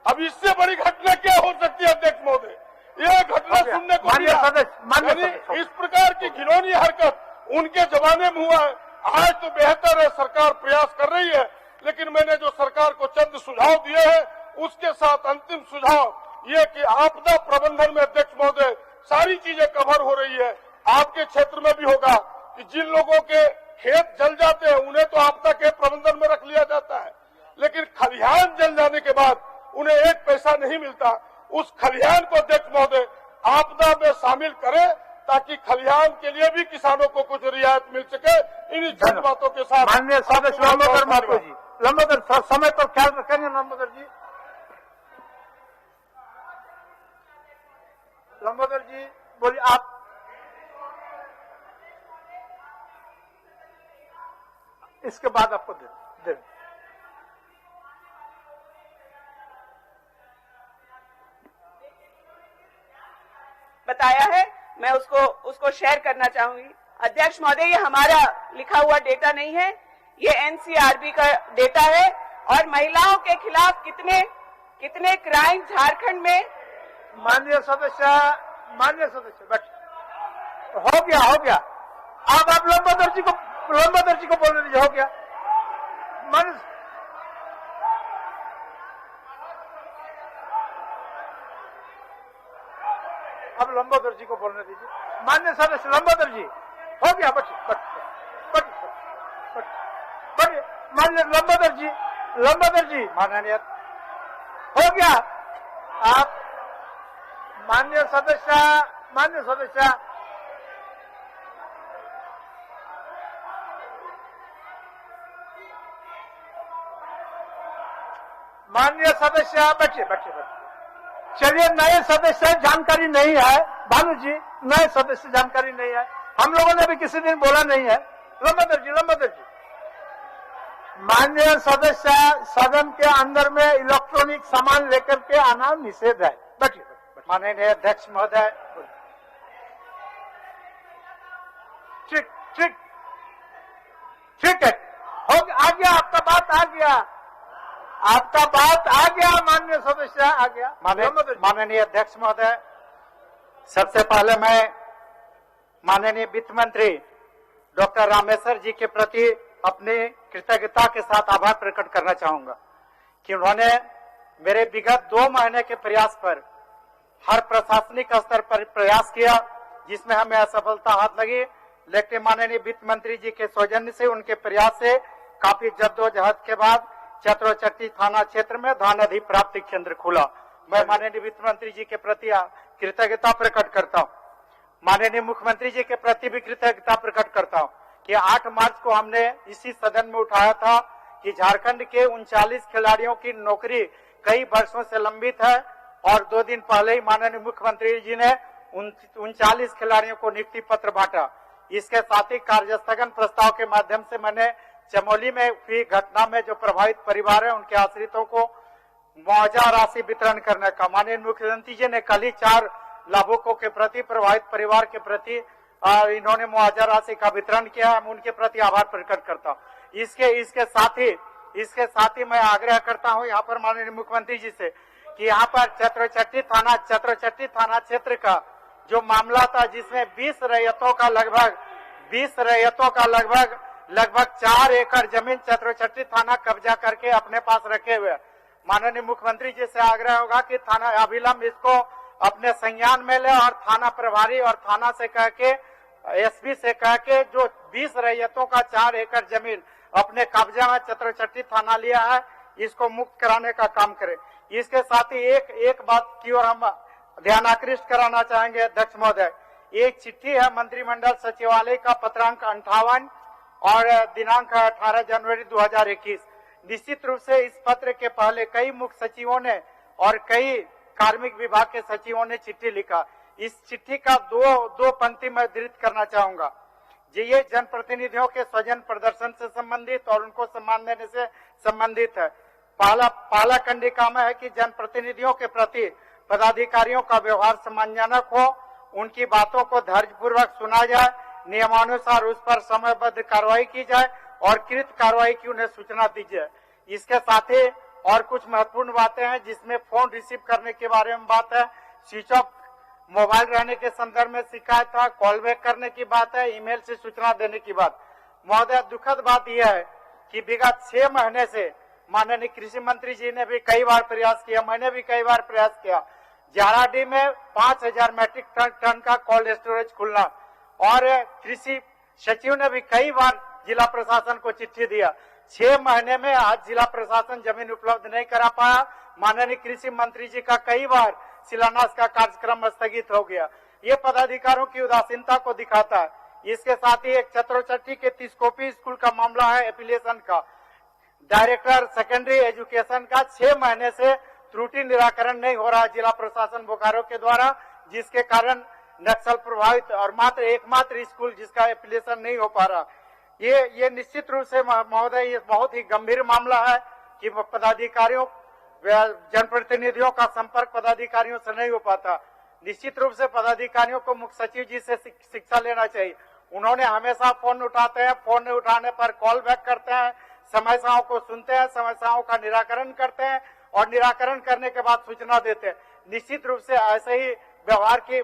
अब इससे बड़ी घटना क्या हो सकती है अध्यक्ष महोदय? यह घटना सुनने को मिला। इस प्रकार की घिनौनी हरकत उनके जमाने में हुआ है। आज तो बेहतर है, सरकार प्रयास कर रही है, लेकिन मैंने जो सरकार को चंद सुझाव दिए हैं, उसके साथ अंतिम सुझाव ये कि आपदा प्रबंधन में अध्यक्ष महोदय सारी चीजें कवर हो रही है। आपके क्षेत्र में भी होगा कि जिन लोगों के खेत जल जाते हैं उन्हें तो आपदा के प्रबंधन में रख लिया जाता है, लेकिन खलिहान जल जाने के बाद उन्हें 1 पैसा नहीं मिलता। उस खलिहान को अध्यक्ष महोदय शामिल करें ताकि खलिहान के लिए भी किसानों को कुछ रियायत मिल सके। इन्हीं चंद बातों के साथ माननीय सदस्य लंबोदर महतो जी, लंबोदर समय पर ख्याल रखेंगे लंबोदर जी। लंबोदर जी बोलिए आप। इसके बाद आपको दे बताया है, मैं उसको शेयर करना चाहूंगी। अध्यक्ष महोदय, ये हमारा लिखा हुआ डेटा नहीं है, ये एनसीआरबी का डेटा है। और महिलाओं के खिलाफ कितने क्राइम झारखंड में। माननीय सदस्य बैठ। हो गया। अब आप लंबोदर जी को बोलने दीजिए। हो गया। अब लंबोदर जी को बोलने दीजिए। माननीय सदस्य लंबोदर जी, हो गया। माननीय लंबोदर जी माननीय हो गया। आप माननीय सदस्य माननीय सदस्य बैठिए। चलिए, नए सदस्य जानकारी नहीं है भानु जी, नए सदस्य जानकारी नहीं है। हम लोगों ने भी किसी दिन बोला नहीं है। लंबोदर जी माननीय सदस्य, सदन के अंदर में इलेक्ट्रॉनिक सामान लेकर के आना निषेध है। बैठिए। माननीय अध्यक्ष महोदय, ठीक है, हो आ गया। आपका बात आ गया। माननीय सदस्य आ गया। माननीय अध्यक्ष महोदय, सबसे पहले मैं माननीय वित्त मंत्री डॉक्टर रामेश्वर जी के प्रति अपनी कृतज्ञता के साथ आभार प्रकट करना चाहूंगा कि उन्होंने मेरे विगत 2 महीने के प्रयास पर हर प्रशासनिक स्तर पर प्रयास किया, जिसमें हमें असफलता हाथ लगी। लेकिन माननीय वित्त मंत्री जी के सौजन्य से, उनके प्रयास से काफी जद्दोजहद के बाद चतुरचट्टी थाना क्षेत्र में धान अधिप्राप्ति केंद्र खुला। मैं माननीय वित्त मंत्री जी के प्रति कृतज्ञता प्रकट करता हूँ। माननीय मुख्यमंत्री जी के प्रति भी कृतज्ञता प्रकट करता हूँ कि 8 मार्च को हमने इसी सदन में उठाया था कि झारखंड के 39 खिलाड़ियों की नौकरी कई वर्षों से लंबित है और 2 दिन पहले ही माननीय मुख्यमंत्री जी ने 39 खिलाड़ियों को नियुक्ति पत्र बांटा। इसके साथ ही कार्यस्थगन प्रस्ताव के माध्यम से मैंने चमोली में हुई घटना में जो प्रभावित परिवार है उनके आश्रितों को मुआवजा राशि वितरण करने का माननीय मुख्यमंत्री जी ने कल ही 4 लाभुकों के प्रति, प्रभावित परिवार के प्रति इन्होंने मुआवजा राशि का वितरण किया। हम उनके प्रति आभार प्रकट करता हूँ। इसके साथ ही मैं आग्रह करता हूँ यहाँ पर माननीय मुख्यमंत्री जी से कि यहाँ पर चतुरचट्टी थाना क्षेत्र का जो मामला था, जिसमें 20 रैयतों का लगभग 4 एकड़ जमीन चतुरचट्टी थाना कब्जा करके अपने पास रखे हुए। माननीय मुख्यमंत्री जी से आग्रह होगा कि थाना अविलंब इसको अपने संज्ञान में ले और थाना प्रभारी और थाना से कह के, एसपी से कह के, जो 20 रैयतों का 4 एकड़ जमीन अपने कब्जा में चतुरचट्टी थाना लिया है, इसको मुक्त कराने का काम करे। इसके साथ ही एक बात की ओर हम ध्यान आकृष्ट कराना चाहेंगे अध्यक्ष महोदय। एक चिट्ठी है मंत्रिमंडल सचिवालय का पत्रांक 58 और दिनांक 18 जनवरी 2021। निश्चित रूप से इस पत्र के पहले कई मुख्य सचिवों ने और कई कार्मिक विभाग के सचिवों ने चिट्ठी लिखा। इस चिट्ठी का दो पंक्ति में उद्धृत करना चाहूंगा। ये जनप्रतिनिधियों के स्वजन प्रदर्शन से संबंधित और उनको सम्मान देने से संबंधित है। पहला कंडिका में है कि जनप्रतिनिधियों के प्रति पदाधिकारियों का व्यवहार सम्मानजनक हो, उनकी बातों को धैर्यपूर्वक सुना जाए, नियमानुसार उस पर समयबद्ध कार्रवाई की जाए और कृत कार्रवाई की उन्हें सूचना दी जाए। इसके साथ ही और कुछ महत्वपूर्ण बातें हैं, जिसमें फोन रिसीव करने के बारे में बात है, स्विच ऑफ मोबाइल रहने के संदर्भ में शिकायत था, कॉल बैक करने की बात है, ईमेल से सूचना देने की बात। महोदय, दुखद बात यह है कि विगत 6 महीने से माननीय कृषि मंत्री जी ने भी कई बार प्रयास किया, मैंने भी कई बार प्रयास किया, झाराडी में 5000 मैट्रिक टन का कोल्ड स्टोरेज खुलना, और कृषि सचिव ने भी कई बार जिला प्रशासन को चिट्ठी दिया। 6 महीने में आज जिला प्रशासन जमीन उपलब्ध नहीं करा पाया। माननीय कृषि मंत्री जी का कई बार शिलान्यास का कार्यक्रम स्थगित हो गया। ये पदाधिकारियों की उदासीनता को दिखाता है। इसके साथ ही एक छत्रछठी के तिस्कोपी स्कूल का मामला है एफिलिएशन का। डायरेक्टर सेकेंडरी एजुकेशन का 6 महीने से त्रुटि निराकरण नहीं हो रहा है जिला प्रशासन बोकारो के द्वारा, जिसके कारण नक्सल प्रभावित और एकमात्र स्कूल जिसका एफिलिएशन नहीं हो पा रहा। ये निश्चित रूप से महोदय ये बहुत ही गंभीर मामला है कि पदाधिकारियों जनप्रतिनिधियों का संपर्क पदाधिकारियों से नहीं हो पाता। निश्चित रूप से पदाधिकारियों को मुख्य सचिव जी से शिक्षा लेना चाहिए। उन्होंने हमेशा फोन उठाते हैं, फोन नहीं उठाने पर कॉल बैक करते हैं, समस्याओं को सुनते हैं, समस्याओं का निराकरण करते हैं और निराकरण करने के बाद सूचना देते हैं। निश्चित रूप से ऐसे ही व्यवहार की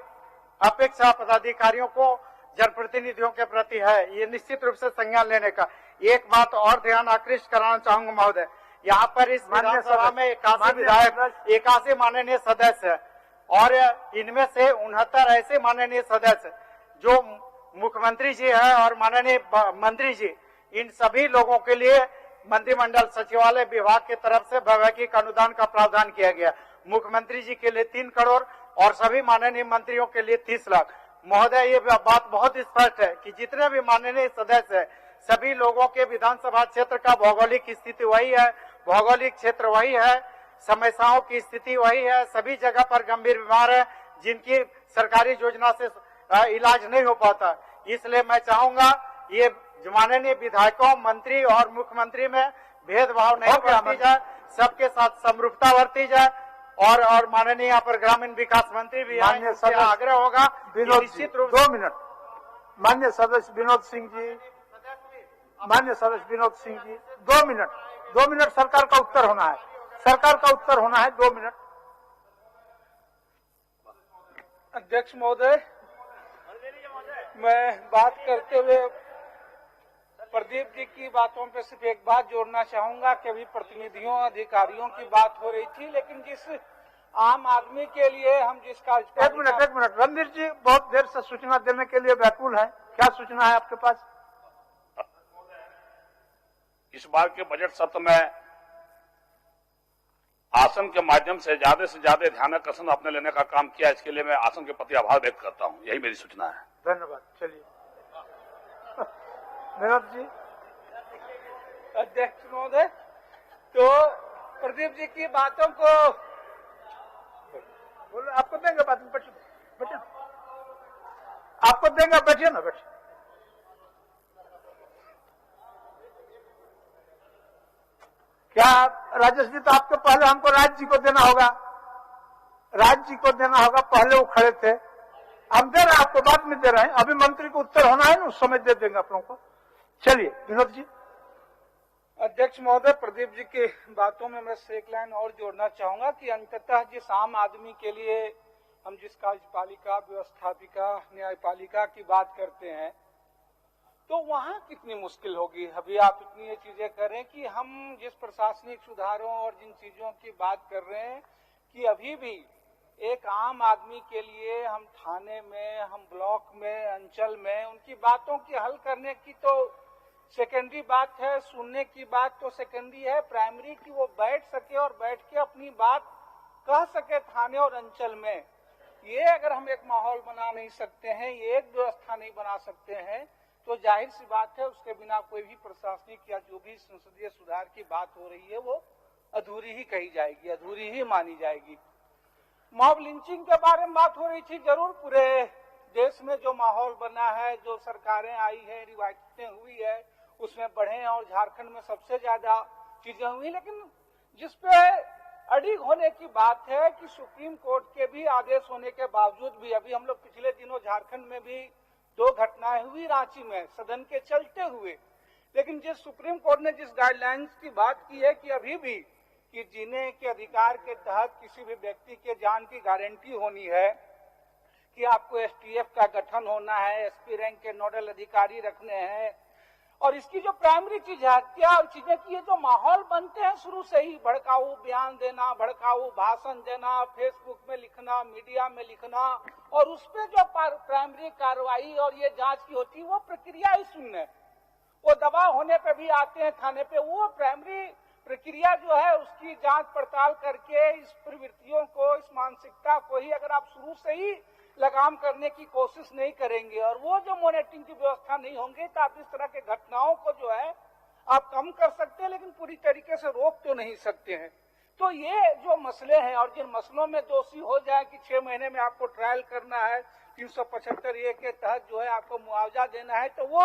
अपेक्षा पदाधिकारियों को जनप्रतिनिधियों के प्रति है, ये निश्चित रूप से संज्ञान लेने का। एक बात और ध्यान आकृष्ट कराना चाहूंगा महोदय, यहाँ पर इस विधानसभा में 81 विधायक, 81 माननीय सदस्य है और इनमें से 69 ऐसे माननीय सदस्य जो मुख्यमंत्री जी है और माननीय मंत्री जी, इन सभी लोगों के लिए मंत्रिमंडल सचिवालय विभाग की तरफ से वैवाहिक अनुदान का प्रावधान किया गया। मुख्यमंत्री जी के लिए 3 करोड़ और सभी माननीय मंत्रियों के लिए 30 लाख। महोदय ये बात बहुत स्पष्ट है कि जितने भी माननीय सदस्य है सभी लोगों के विधानसभा क्षेत्र का भौगोलिक स्थिति वही है, भौगोलिक क्षेत्र वही है, समस्याओं की स्थिति वही है, सभी जगह पर गंभीर बीमार है जिनकी सरकारी योजना से इलाज नहीं हो पाता। इसलिए मैं चाहूंगा ये माननीय विधायकों, मंत्री और मुख्यमंत्री में भेदभाव नहीं बरती जाए, सबके साथ समरूपता बरती जाए और माननीय यहाँ पर ग्रामीण विकास मंत्री भी आए, उससे आग्रह होगा निश्चित रूप 2 मिनट। मान्य सदस्य विनोद सिंह जी, मान्य सदस्य विनोद सिंह जी 2 मिनट, 2 मिनट सरकार का उत्तर होना है, सरकार का उत्तर होना है 2 मिनट। अध्यक्ष महोदय, मैं बात करते हुए प्रदीप जी की बातों पे सिर्फ एक बात जोड़ना चाहूंगा कि अभी प्रतिनिधियों अधिकारियों की बात हो रही थी, लेकिन जिस आम आदमी के लिए हम जिसका एक मिनट रणधीर जी बहुत देर से सूचना देने के लिए व्याकुल है, क्या सूचना है आपके पास? इस बार के बजट सत्र में आसन के माध्यम से ज्यादा ध्यानाकर्षण अपने लेने का काम किया, इसके लिए मैं आसन के प्रति आभार व्यक्त करता हूं। यही मेरी सूचना है। धन्यवाद। चलिए विनोद जी। अध्यक्ष महोदय, तो प्रदीप जी की बातों को बोलो, आपको देंगे बात, बैठिए, आपको देंगे, बैठिए ना, बैठिए। क्या राजेश जी, तो आपको पहले हमको राज जी को देना होगा, राज जी को देना होगा, पहले वो खड़े थे, हम दे रहे हैं आपको, बाद में दे रहे हैं, अभी मंत्री को उत्तर होना है ना, उस समय दे देंगे आप लोगों को। चलिए विनोद जी। अध्यक्ष महोदय, प्रदीप जी की बातों में मैं एक लाइन और जोड़ना चाहूंगा कि अंततः जिस आम आदमी के लिए हम जिस कार्यपालिका, व्यवस्थापिका, न्यायपालिका की बात करते हैं तो वहां कितनी मुश्किल होगी। अभी आप इतनी ये चीजें करें कि हम जिस प्रशासनिक सुधारों और जिन चीजों की बात कर रहे हैं कि अभी भी एक आम आदमी के लिए हम थाने में, हम ब्लॉक में, अंचल में उनकी बातों की हल करने की तो सेकेंडरी बात है, सुनने की बात तो सेकेंडरी है, प्राइमरी की वो बैठ सके और बैठ के अपनी बात कह सके थाने और अंचल में। ये अगर हम एक माहौल बना नहीं सकते हैं, ये एक व्यवस्था नहीं बना सकते हैं, तो जाहिर सी बात है उसके बिना कोई भी प्रशासनिक या जो भी संसदीय सुधार की बात हो रही है वो अधूरी ही कही जाएगी, अधूरी ही मानी जाएगी। मॉब लिंचिंग के बारे में बात हो रही थी, जरूर पूरे देश में जो माहौल बना है, जो सरकारें आई है, रिवायतें हुई है, उसमें बढ़े और झारखंड में सबसे ज्यादा चीजें हुई, लेकिन जिसपे अड़िग होने की बात है कि सुप्रीम कोर्ट के भी आदेश होने के बावजूद भी अभी हम लोग पिछले दिनों झारखंड में भी 2 घटनाएं हुई रांची में सदन के चलते हुए, लेकिन जिस सुप्रीम कोर्ट ने जिस गाइडलाइंस की बात की है कि अभी भी कि जीने के अधिकार के तहत किसी भी व्यक्ति के जान की गारंटी होनी है, कि आपको एसटीएफ का गठन होना है, एसपी रैंक के नोडल अधिकारी रखने हैं, और इसकी जो प्राइमरी चीज है क्या चीजें की, जो माहौल बनते हैं शुरू से ही, भड़काऊ बयान देना, भड़काऊ भाषण देना, फेसबुक में लिखना, मीडिया में लिखना, और उस पर जो प्राइमरी कार्रवाई और ये जांच की होती है वो प्रक्रिया ही शून्य। वो दबाव होने पे भी आते हैं थाने पे, वो प्राइमरी प्रक्रिया जो है उसकी जांच पड़ताल करके इस प्रवृत्तियों को, इस मानसिकता को ही अगर आप शुरू से ही लगाम करने की कोशिश नहीं करेंगे और वो जो मॉनिटरिंग की व्यवस्था नहीं होंगे तो आप इस तरह के घटनाओं को जो है आप कम कर सकते हैं, लेकिन पूरी तरीके से रोक तो नहीं सकते हैं। तो ये जो मसले हैं और जिन मसलों में दोषी हो जाए कि 6 महीने में आपको ट्रायल करना है, 375 के तहत जो है आपको मुआवजा देना है, तो वो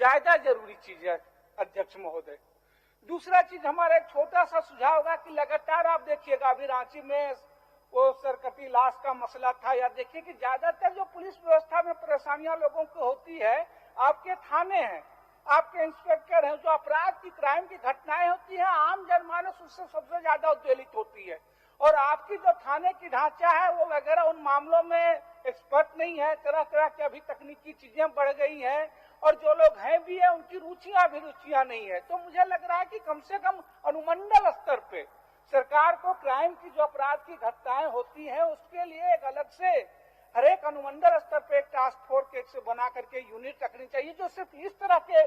ज्यादा जरूरी चीज है अध्यक्ष महोदय। दूसरा चीज हमारा एक छोटा सा सुझाव होगा कि लगातार आप देखिएगा, अभी रांची में वो सरकती लाश का मसला था, या देखिए कि ज्यादातर जो पुलिस व्यवस्था में परेशानियां लोगों को होती है, आपके थाने हैं, आपके इंस्पेक्टर हैं, जो अपराध की क्राइम की घटनाएं होती हैं, आम जनमानस उससे सबसे ज्यादा उद्वेलित होती है। और आपकी जो थाने की ढांचा है वो वगैरह उन मामलों में एक्सपर्ट नहीं है, तरह तरह की अभी तकनीकी चीजें बढ़ गई हैं और जो लोग हैं भी है उनकी रुचियां नहीं है। तो मुझे लग रहा है कि कम से कम अनुमंडल स्तर पे सरकार को क्राइम की जो अपराध की घटनाएं होती हैं उसके लिए एक अलग से हर एक अनुमंडल स्तर पे एक टास्क फोर्स एक से बना करके यूनिट रखनी चाहिए, जो सिर्फ इस तरह के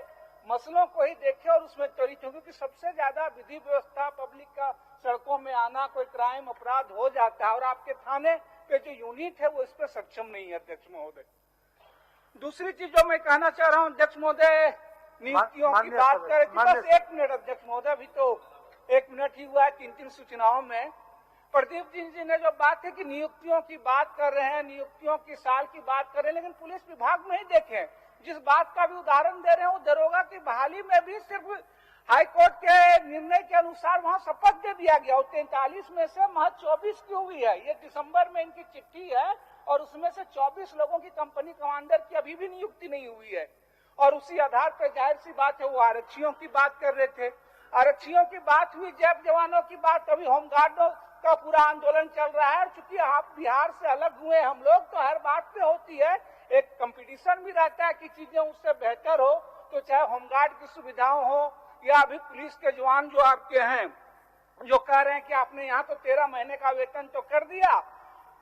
मसलों को ही देखे और उसमें त्वरित हो, क्योंकि सबसे ज्यादा विधि व्यवस्था पब्लिक का सड़कों में आना, कोई क्राइम अपराध हो जाता है और आपके थाने पे जो यूनिट है वो इस पे सक्षम नहीं है अध्यक्ष महोदय। दूसरी चीज जो मैं कहना चाह रहा हूँ अध्यक्ष महोदय, नियुक्तियों की बात करें, बस 1 मिनट अध्यक्ष महोदय, अभी तो 1 मिनट ही हुआ है 3 सूचनाओं में। प्रदीप जी ने जो बात है कि नियुक्तियों की बात कर रहे हैं, नियुक्तियों की साल की बात कर रहे हैं, लेकिन पुलिस विभाग में ही देखें, जिस बात का भी उदाहरण दे रहे हैं वो दरोगा की बहाली में भी सिर्फ हाईकोर्ट के निर्णय के अनुसार वहां शपथ दे दिया गया और 43 में से महज 24 की हुई है। ये दिसंबर में इनकी चिट्ठी है और उसमें से 24 लोगों की कंपनी कमांडर की अभी भी नियुक्ति नहीं हुई है। और उसी आधार पर जाहिर सी बात है वो आरक्षियों की बात कर रहे थे, आरक्षियों की बात हुई, जैब जवानों की बात, अभी होमगार्डों का पूरा आंदोलन चल रहा है। और चूंकि आप बिहार से अलग हुए हम लोग, तो हर बात पे होती है, एक कंपटीशन भी रहता है कि चीजें उससे बेहतर हो, तो चाहे होमगार्ड की सुविधाओं हो या अभी पुलिस के जवान जो आपके हैं जो कह रहे हैं कि आपने यहाँ तो 13 महीने का वेतन तो कर दिया,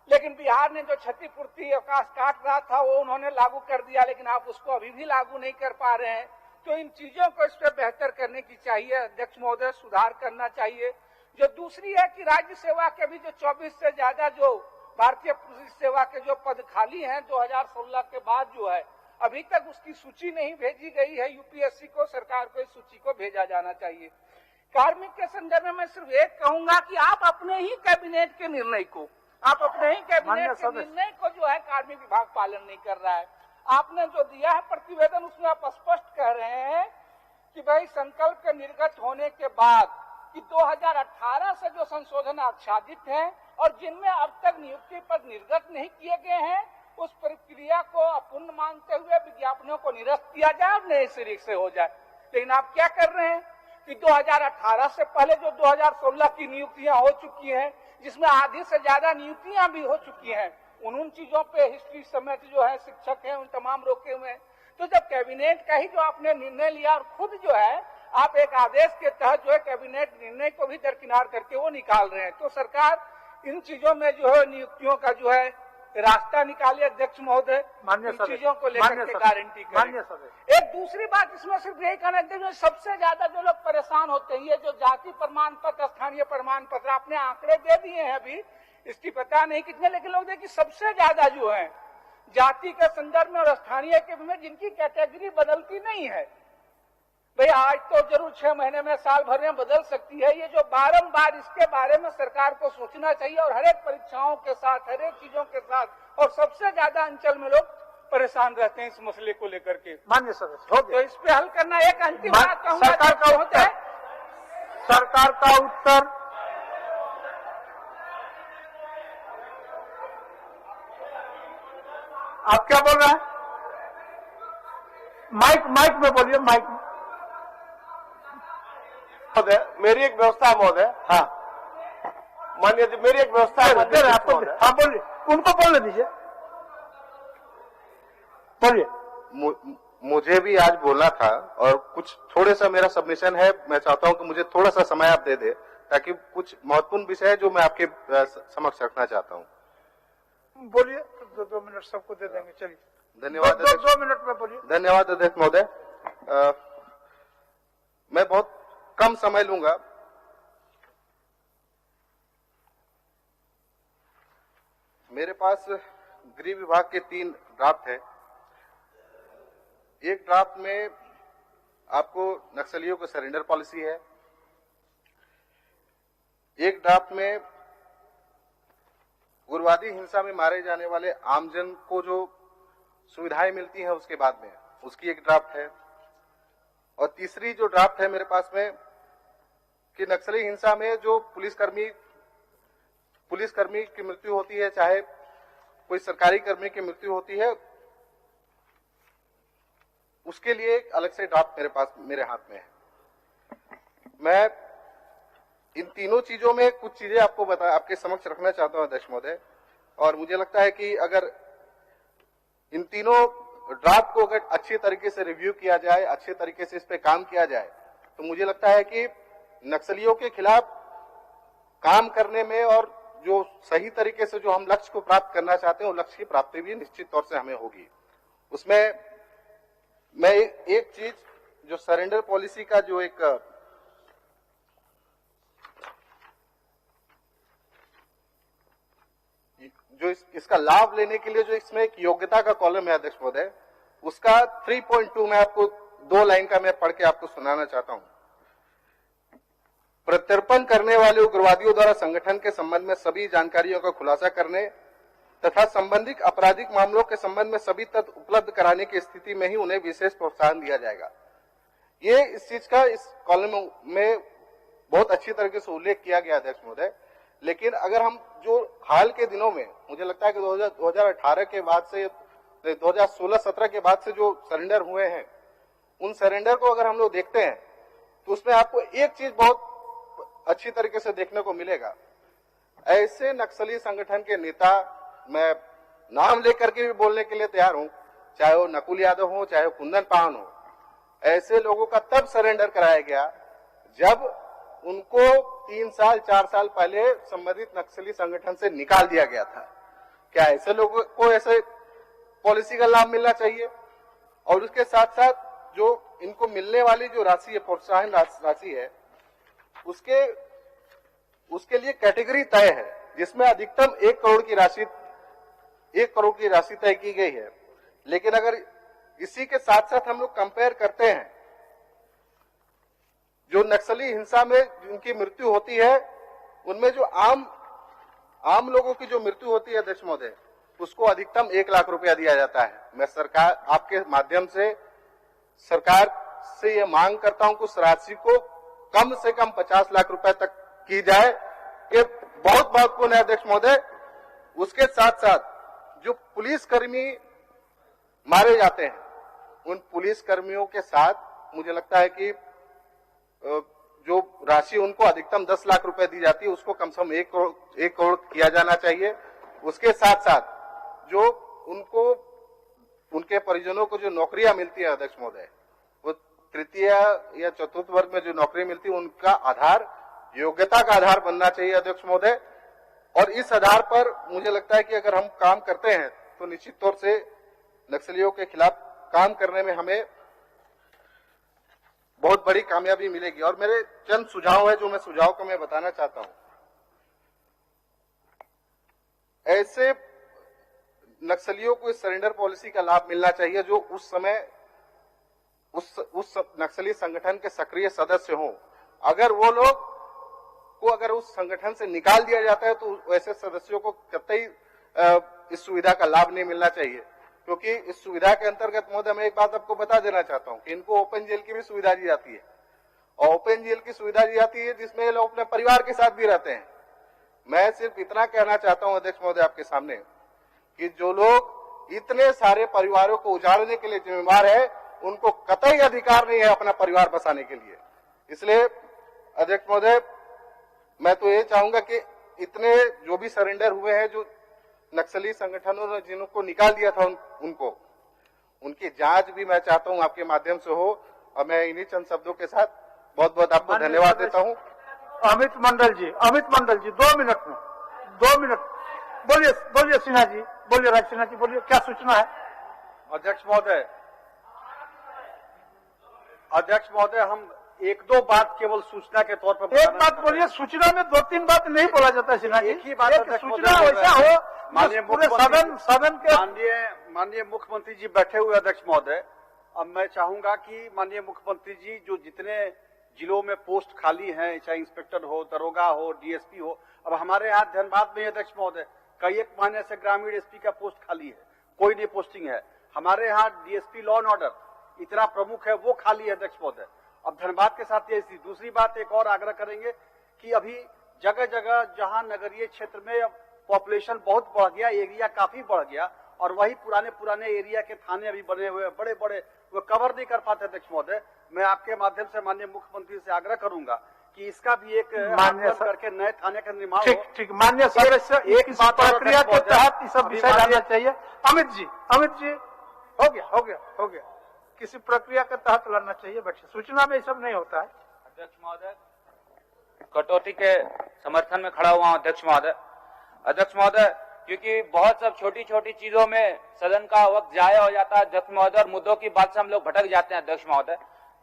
लेकिन बिहार ने जो क्षतिपूर्ति अवकाश काट रहा था वो उन्होंने लागू कर दिया, लेकिन आप उसको अभी भी लागू नहीं कर पा रहे हैं। तो इन चीजों को इस पर बेहतर करने की चाहिए अध्यक्ष महोदय, सुधार करना चाहिए। जो दूसरी है कि राज्य सेवा के भी जो 24 से ज्यादा जो भारतीय पुलिस सेवा के जो पद खाली हैं 2016 के बाद जो है, अभी तक उसकी सूची नहीं भेजी गई है यूपीएससी को, सरकार को इस सूची को भेजा जाना चाहिए। कार्मिक के संदर्भ में मैं सिर्फ एक कहूंगा कि आप अपने ही कैबिनेट के निर्णय को, आप अपने ही कैबिनेट के निर्णय को जो है कार्मिक विभाग पालन नहीं कर रहा है। आपने जो दिया है प्रतिवेदन उसमें आप स्पष्ट कह रहे हैं कि भाई संकल्प के निर्गत होने के बाद कि 2018 से जो संशोधन आच्छादित है और जिनमें अब तक नियुक्ति पद निर्गत नहीं किए गए हैं, उस प्रक्रिया को अपूर्ण मानते हुए विज्ञापनों को निरस्त किया जाए और नए सिरे से हो जाए। लेकिन आप क्या कर रहे हैं कि 2018 से पहले जो 2016 की नियुक्तियां हो चुकी हैं, जिसमें आधी से ज्यादा नियुक्तियां भी हो चुकी हैं, उन चीजों पे हिस्ट्री समेत जो है शिक्षक हैं उन तमाम रोके हुए हैं। तो जब कैबिनेट का ही जो आपने निर्णय लिया और खुद जो है आप एक आदेश के तहत जो है कैबिनेट निर्णय को भी दरकिनार करके वो निकाल रहे हैं, तो सरकार इन चीजों में जो है नियुक्तियों का जो है रास्ता निकाले अध्यक्ष महोदय, इन चीजों को लेकर के गारंटी करें। एक दूसरी बात इसमें सिर्फ यही कहना है, सबसे ज्यादा जो लोग परेशान होते हैं ये जो जाति प्रमाण पत्र, स्थानीय प्रमाण पत्र, आपने आंकड़े दे दिए हैं अभी, इसकी पता नहीं कितने, लेकिन लोग देखिए सबसे ज्यादा जो है जाति के संदर्भ में और स्थानीय के में जिनकी कैटेगरी बदलती नहीं है। भाई आज तो जरूर 6 महीने में, साल भर में बदल सकती है, ये जो बारंबार इसके बारे में सरकार को सोचना चाहिए और हर एक परीक्षाओं के साथ, हर एक चीजों के साथ, और सबसे ज्यादा अंचल में लोग परेशान रहते हैं इस मसले को लेकर के। माननीय सदस्य, तो इस पे हल करना। एक अंतिम बात कहूंगा, सरकार का उत्तर आप क्या बोल रहे हैं? माइक में बोलिए, माइक में। मेरी एक व्यवस्था है महोदय। हाँ माननीय जी, मेरी एक व्यवस्था है आपको। हाँ बोलिए, उनको बोलने दीजिए, बोलिए। मुझे भी आज बोलना था और कुछ थोड़े सा मेरा सबमिशन है, मैं चाहता हूं कि मुझे थोड़ा सा समय आप दे दे ताकि कुछ महत्वपूर्ण विषय है जो मैं आपके समक्ष रखना चाहता हूं। बोलिए, 2 मिनट सबको दे देंगे, चलिए। धन्यवाद। 2 मिनट में बोलिए। धन्यवाद अध्यक्ष महोदय। मैं बहुत कम समय लूंगा। मेरे पास गृह विभाग के 3 ड्राफ्ट है। एक ड्राफ्ट में आपको नक्सलियों को सरेंडर पॉलिसी है, एक ड्राफ्ट में उग्रवादी हिंसा में मारे जाने वाले आमजन को जो सुविधाएं मिलती हैं उसके बाद में उसकी एक ड्राफ्ट है, और तीसरी जो ड्राफ्ट है मेरे पास में कि नक्सली हिंसा में जो पुलिसकर्मी की मृत्यु होती है, चाहे कोई सरकारी कर्मी की मृत्यु होती है, उसके लिए एक अलग से ड्राफ्ट मेरे हाथ में है। मैं इन तीनों चीजों में कुछ चीजें आपके समक्ष रखना चाहता हूं अध्यक्ष महोदय, और मुझे लगता है कि अगर इन तीनों ड्राफ्ट को अगर अच्छी तरीके से रिव्यू किया जाए, अच्छे तरीके से इस पे काम किया जाए, तो मुझे लगता है कि नक्सलियों के खिलाफ काम करने में और जो सही तरीके से जो हम लक्ष्य को प्राप्त करना चाहते हैं, वो लक्ष्य की प्राप्ति भी निश्चित तौर से हमें होगी। उसमें मैं एक चीज जो सरेंडर पॉलिसी का जो एक जो इसका लाभ लेने के लिए जो इसमें एक योग्यता का कॉलम है अध्यक्ष महोदय, उसका 3.2 में आपको 2 लाइन का मैं पढ़ के आपको सुनाना चाहता हूं। प्रत्यर्पण करने वाले उग्रवादियों द्वारा संगठन के संबंध में सभी जानकारियों का खुलासा करने तथा संबंधित आपराधिक मामलों के संबंध में सभी तथ्य उपलब्ध कराने की स्थिति में ही उन्हें विशेष प्रोत्साहन दिया जाएगा। ये इस चीज का इस कॉलम में बहुत अच्छी तरीके से उल्लेख किया गया अध्यक्ष महोदय। लेकिन अगर हम जो हाल के दिनों में मुझे लगता है कि 2018 के बाद से 2016-17 के बाद से जो सरेंडर हुए हैं, उन सरेंडर को अगर हम लोग देखते हैं तो उसमें आपको एक चीज बहुत अच्छी तरीके से देखने को मिलेगा। ऐसे नक्सली संगठन के नेता, मैं नाम लेकर के भी बोलने के लिए तैयार हूं, चाहे वो नकुल यादव हो, चाहे वो कुंदन पावन हो, ऐसे लोगों का तब सरेंडर कराया गया जब उनको 3 साल 4 साल पहले संबंधित नक्सली संगठन से निकाल दिया गया था। क्या ऐसे लोगों को ऐसे पॉलिसी का लाभ मिलना चाहिए? और उसके साथ साथ जो इनको मिलने वाली जो राशि है, प्रोत्साहन राशि है, उसके लिए कैटेगरी तय है जिसमें अधिकतम 1 करोड़ की राशि तय की गई है। लेकिन अगर इसी के साथ साथ हम लोग कंपेयर करते हैं, जो नक्सली हिंसा में जिनकी मृत्यु होती है, उनमें जो आम लोगों की जो मृत्यु होती है अध्यक्ष महोदय, उसको अधिकतम 1 लाख रुपया दिया जाता है। मैं सरकार आपके माध्यम से सरकार से ये मांग करता हूं कि उस राशि को कम से कम 50 लाख रुपए तक की जाए। ये बहुत महत्वपूर्ण है अध्यक्ष महोदय। उसके साथ साथ जो पुलिसकर्मी मारे जाते हैं, उन पुलिसकर्मियों के साथ मुझे लगता है कि जो राशि उनको अधिकतम 10 लाख रुपए दी जाती है, उसको कम से कम 1 करोड़ किया जाना चाहिए। उसके साथ साथ जो उनको उनके परिजनों को जो नौकरियां मिलती है अध्यक्ष महोदय, वो तृतीय या चतुर्थ वर्ग में जो नौकरी मिलती है, उनका आधार योग्यता का आधार बनना चाहिए अध्यक्ष महोदय। और इस आधार पर मुझे लगता है कि अगर हम काम करते हैं तो निश्चित तौर से नक्सलियों के खिलाफ काम करने में हमें बहुत बड़ी कामयाबी मिलेगी। और मेरे चंद सुझाव है जो मैं सुझाव को मैं बताना चाहता हूं। ऐसे नक्सलियों को इस सरेंडर पॉलिसी का लाभ मिलना चाहिए जो उस समय उस नक्सली संगठन के सक्रिय सदस्य हों। अगर वो लोग को अगर उस संगठन से निकाल दिया जाता है तो ऐसे सदस्यों को कतई इस सुविधा का लाभ नहीं मिलना चाहिए, क्योंकि इस सुविधा के अंतर्गत महोदय मैं एक बात आपको बता देना चाहता हूं कि इनको ओपन जेल की भी सुविधा दी जाती है, और ओपन जेल की सुविधा दी जाती है जिसमें लोग अपने परिवार के साथ भी रहते हैं। मैं सिर्फ इतना कहना चाहता हूं अध्यक्ष महोदय आपके सामने कि जो लोग इतने सारे परिवारों को उजाड़ने के लिए जिम्मेवार है, उनको कतई अधिकार नहीं है अपना परिवार बसाने के लिए। इसलिए अध्यक्ष महोदय मैं तो ये चाहूंगा कि इतने जो भी सरेंडर हुए हैं, जो नक्सली संगठनों ने जिनको निकाल दिया था उनकी जांच भी मैं चाहता हूं आपके माध्यम से हो। और मैं इन्हीं चंद शब्दों के साथ बहुत बहुत आपको धन्यवाद देता हूं। अमित मंडल जी 2 मिनट में 2 मिनट बोलिए सिन्हा जी, बोलिए राज सिन्हा जी, बोलिए क्या सूचना है? अध्यक्ष महोदय, हम एक दो बात केवल सूचना के तौर पर एक बात बोलिए, सूचना में 2-3 बात नहीं बोला जाता सिन्हा जी। एक ही बात एक सूचना वैसा हो माननीय पूरे सदन के माननीय मुख्यमंत्री जी बैठे हुए अध्यक्ष महोदय, अब मैं चाहूंगा कि माननीय मुख्यमंत्री जी जो जितने जिलों में पोस्ट खाली हैं, चाहे इंस्पेक्टर हो, दरोगा हो, डीएसपी हो, अब हमारे यहाँ धनबाद में अध्यक्ष महोदय कई एक महीने से ग्रामीण एसपी का पोस्ट खाली है, कोई नहीं पोस्टिंग है। हमारे यहाँ डीएसपी लॉ एंड ऑर्डर इतना प्रमुख है, वो खाली है अध्यक्ष महोदय। अब धनबाद के साथ ये स्थिति। दूसरी बात एक और आग्रह करेंगे कि अभी जगह जगह जहां नगरीय क्षेत्र में पॉपुलेशन बहुत बढ़ गया, एरिया काफी बढ़ गया, और वही पुराने एरिया के थाने अभी बने हुए बड़े बड़े, वो कवर नहीं कर पाते अध्यक्ष महोदय। मैं आपके माध्यम से माननीय मुख्यमंत्री से आग्रह करूंगा कि इसका भी एक करके नए थाने का निर्माण हो। ठीक, माननीय सदस्य, एक प्रक्रिया के तहत ये सब विषय लाना चाहिए। अमित जी हो गया, किसी प्रक्रिया के तहत लाना चाहिए। बैठिए, सूचना में ये सब नहीं होता है। अध्यक्ष महोदय, कटौती के समर्थन में खड़ा हुआ हूं अध्यक्ष महोदय, क्योंकि बहुत सब छोटी छोटी चीजों में सदन का वक्त जाया हो जाता है अध्यक्ष महोदय, और मुद्दों की बात से हम लोग भटक जाते हैं अध्यक्ष महोदय।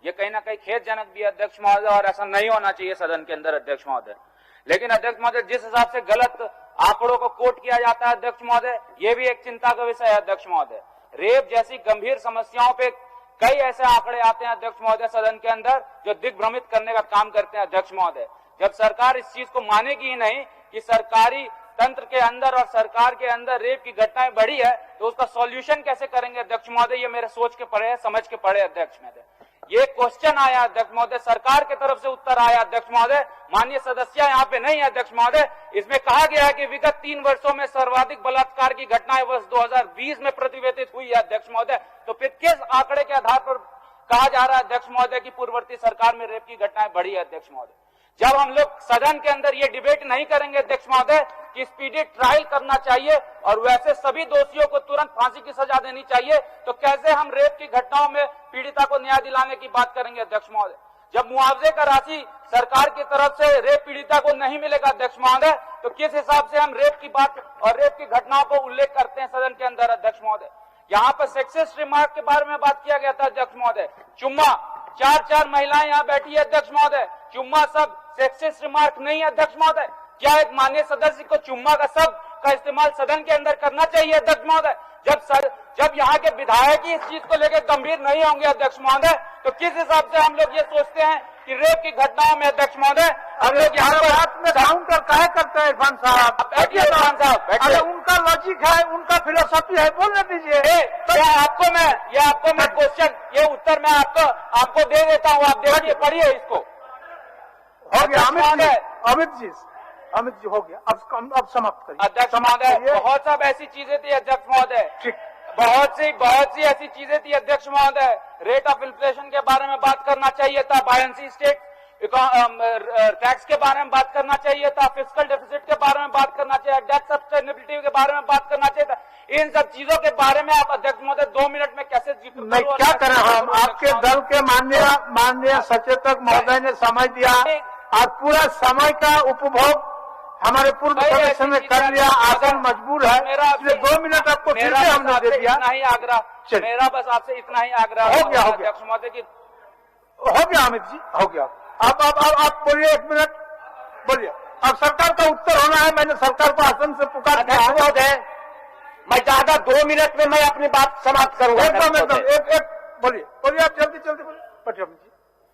ये कहीं ना कहीं खेदजनक भी है अध्यक्ष महोदय, और ऐसा नहीं होना चाहिए सदन के अंदर अध्यक्ष महोदय। लेकिन अध्यक्ष महोदय, जिस हिसाब से गलत आंकड़ों को कोट किया जाता है अध्यक्ष महोदय, ये भी एक चिंता का विषय है अध्यक्ष महोदय। रेप जैसी गंभीर समस्याओं पे कई ऐसे आंकड़े आते हैं अध्यक्ष महोदय सदन के अंदर जो दिग्भ्रमित करने का काम करते हैं अध्यक्ष महोदय। जब सरकार इस चीज को मानेगी ही नहीं कि सरकारी तंत्र के अंदर और सरकार के अंदर रेप की घटनाएं बढ़ी है, तो उसका सॉल्यूशन कैसे करेंगे अध्यक्ष महोदय? ये मेरे सोच के पड़े है, समझ के पड़े अध्यक्ष महोदय। ये क्वेश्चन आया अध्यक्ष महोदय, सरकार की तरफ से उत्तर आया अध्यक्ष महोदय। माननीय सदस्य यहाँ पे नहीं है अध्यक्ष महोदय। इसमें कहा गया है कि विगत 3 वर्षों में सर्वाधिक बलात्कार की घटनाएं वर्ष 2020 में प्रतिवेदित हुई है अध्यक्ष महोदय। तो फिर किस आंकड़े के आधार पर कहा जा रहा है अध्यक्ष महोदय की पूर्ववर्ती सरकार में रेप की घटनाएं बढ़ी है अध्यक्ष महोदय? जब हम लोग सदन के अंदर ये डिबेट नहीं करेंगे अध्यक्ष महोदय कि स्पीडी ट्रायल करना चाहिए और वैसे सभी दोषियों को तुरंत फांसी की सजा देनी चाहिए, तो कैसे हम रेप की घटनाओं में पीड़िता को न्याय दिलाने की बात करेंगे अध्यक्ष महोदय? जब मुआवजे का राशि सरकार की तरफ से रेप पीड़िता को नहीं मिलेगा अध्यक्ष महोदय, तो किस हिसाब से हम रेप की बात और रेप की घटनाओं को उल्लेख करते हैं सदन के अंदर अध्यक्ष महोदय? यहाँ पर सेक्सिस्ट रिमार्क के बारे में बात किया गया था अध्यक्ष महोदय। चुम्मा 4 महिलाएं यहाँ बैठी है अध्यक्ष महोदय, चुम्मा सब सेक्सिस्ट रिमार्क नहीं है अध्यक्ष महोदय। क्या एक माननीय सदस्य को चुम्मा का शब्द का इस्तेमाल सदन के अंदर करना चाहिए अध्यक्ष महोदय? जब यहाँ के विधायक ही इस चीज को लेकर गंभीर नहीं होंगे अध्यक्ष महोदय, तो किस हिसाब से हम लोग ये सोचते हैं कि रेप की घटनाओं में अध्यक्ष महोदय हम लोग यहाँ पर हाथ में काउंटर काहे करते हैं इरफान साहब? बैठिए इरफान साहब, अरे उनका लॉजिक है, उनका फिलोसफी है, बोलने दीजिए। तो आपको मैं क्वेश्चन, ये उत्तर मैं आपको दे देता हूँ, आप देखिए, पढ़िए इसको। हो गया अमित जी हो गया, अब समाप्त करिए अध्यक्ष महोदय। बहुत सब ऐसी चीजें थी अध्यक्ष महोदय, बहुत सी ऐसी चीजें थी अध्यक्ष महोदय। रेट ऑफ इन्फ्लेशन के बारे में बात करना चाहिए था, बायंसी स्टेट टैक्स के बारे में बात करना चाहिए था, फिस्कल डेफिसिट के बारे में बात करना चाहिए, डेट सस्टेनेबिलिटी के बारे में बात करना चाहिए था। इन सब चीजों के बारे में आप अध्यक्ष महोदय 2 मिनट में कैसे नहीं, क्या करें हम? आपके दल के माननीय सचेतक महोदय ने समय दिया और पूरा समय का उपभोग हमारे पूर्व सदस्य ने कर लिया, आसन मजबूर है, इसलिए 2 मिनट आपको फिर से हमने दे दिया। इतना ही आग्रह, मेरा बस आपसे इतना ही आग्रह हो गया अध्यक्ष महोदय की। हो गया अमित जी, हो गया। अब आप बोलिए, 1 मिनट बोलिए। अब सरकार का उत्तर होना है, मैंने सरकार को आसन से पुकार दिया है। मैं ज्यादा 2 मिनट में मैं अपनी बात समाप्त करूंगा। एक बोलिए आप, जल्दी बोलिए।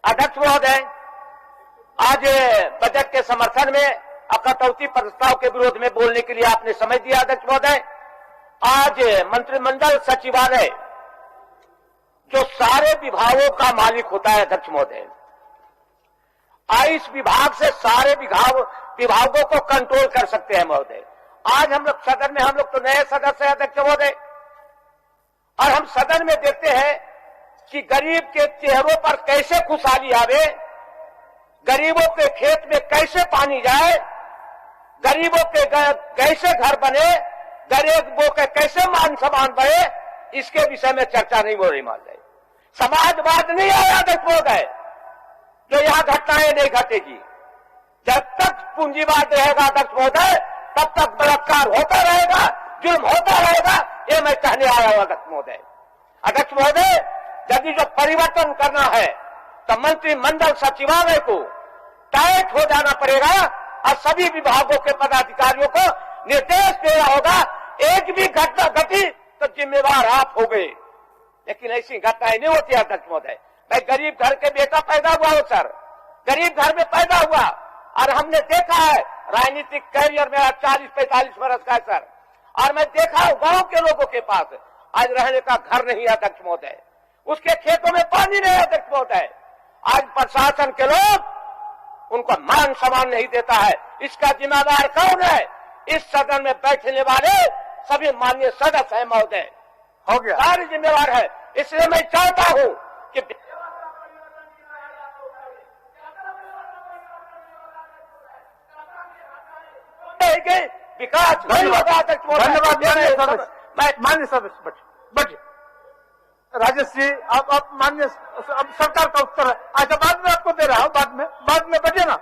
अध्यक्ष महोदय, आज बजट के समर्थन में कटौती प्रस्ताव के विरोध में बोलने के लिए आपने समय दिया अध्यक्ष महोदय। आज मंत्रिमंडल सचिवालय जो सारे विभागों का मालिक होता है अध्यक्ष महोदय, इस विभाग से सारे विभागों को कंट्रोल कर सकते हैं महोदय। आज हम लोग सदन में, हम लोग तो नए सदस्य हैं अध्यक्ष महोदय, और हम सदन में देखते हैं कि गरीब के चेहरों पर कैसे खुशहाली आवे, गरीबों के खेत में कैसे पानी जाए, गरीबों के कैसे घर बने, गरीबों के कैसे मान सम्मान बढ़े, इसके विषय में चर्चा नहीं हो रही महोदय। समाजवाद नहीं आया अध्यक्ष महोदय, जो यहाँ घटनाएं नहीं घटेगी। जब तक पूंजीवाद रहेगा अध्यक्ष महोदय, तब तक बलात्कार होता रहेगा, जुल्म होता रहेगा, ये मैं कहने आया हूं अध्यक्ष महोदय। अध्यक्ष महोदय, यदि जो परिवर्तन करना है तो मंत्रिमंडल सचिवालय को टाइट हो जाना पड़ेगा और सभी विभागों के पदाधिकारियों को निर्देश देना होगा, एक भी घटना घटी तो जिम्मेवार आप हो गए। लेकिन ऐसी घटनाएं नहीं होती अध्यक्ष महोदय। मैं गरीब घर के बेटा पैदा हुआ हूं सर, गरीब घर में पैदा हुआ, और हमने देखा है राजनीतिक कैरियर मेरा 40-45 वर्ष का है सर, और मैं देखा हूं गांव के लोगों के पास आज रहने का घर नहीं है अध्यक्ष महोदय, उसके खेतों में पानी नहीं है अध्यक्ष महोदय। आज प्रशासन के लोग उनको मान सम्मान नहीं देता है। इसका जिम्मेदार कौन है? इस सदन में बैठने वाले सभी माननीय सदस्य हैं महोदय, हो गया, सारे जिम्मेवार है। इसलिए मैं चाहता हूं कि विकास नहीं होगा अध्यक्ष महोदय। धन्यवाद मान्य सदस्य, बैठिए। राजेश जी, आप मान्य, अब सरकार का उत्तर है। अच्छा, बाद में आपको दे रहा हूं, बाद में बैठिए ना।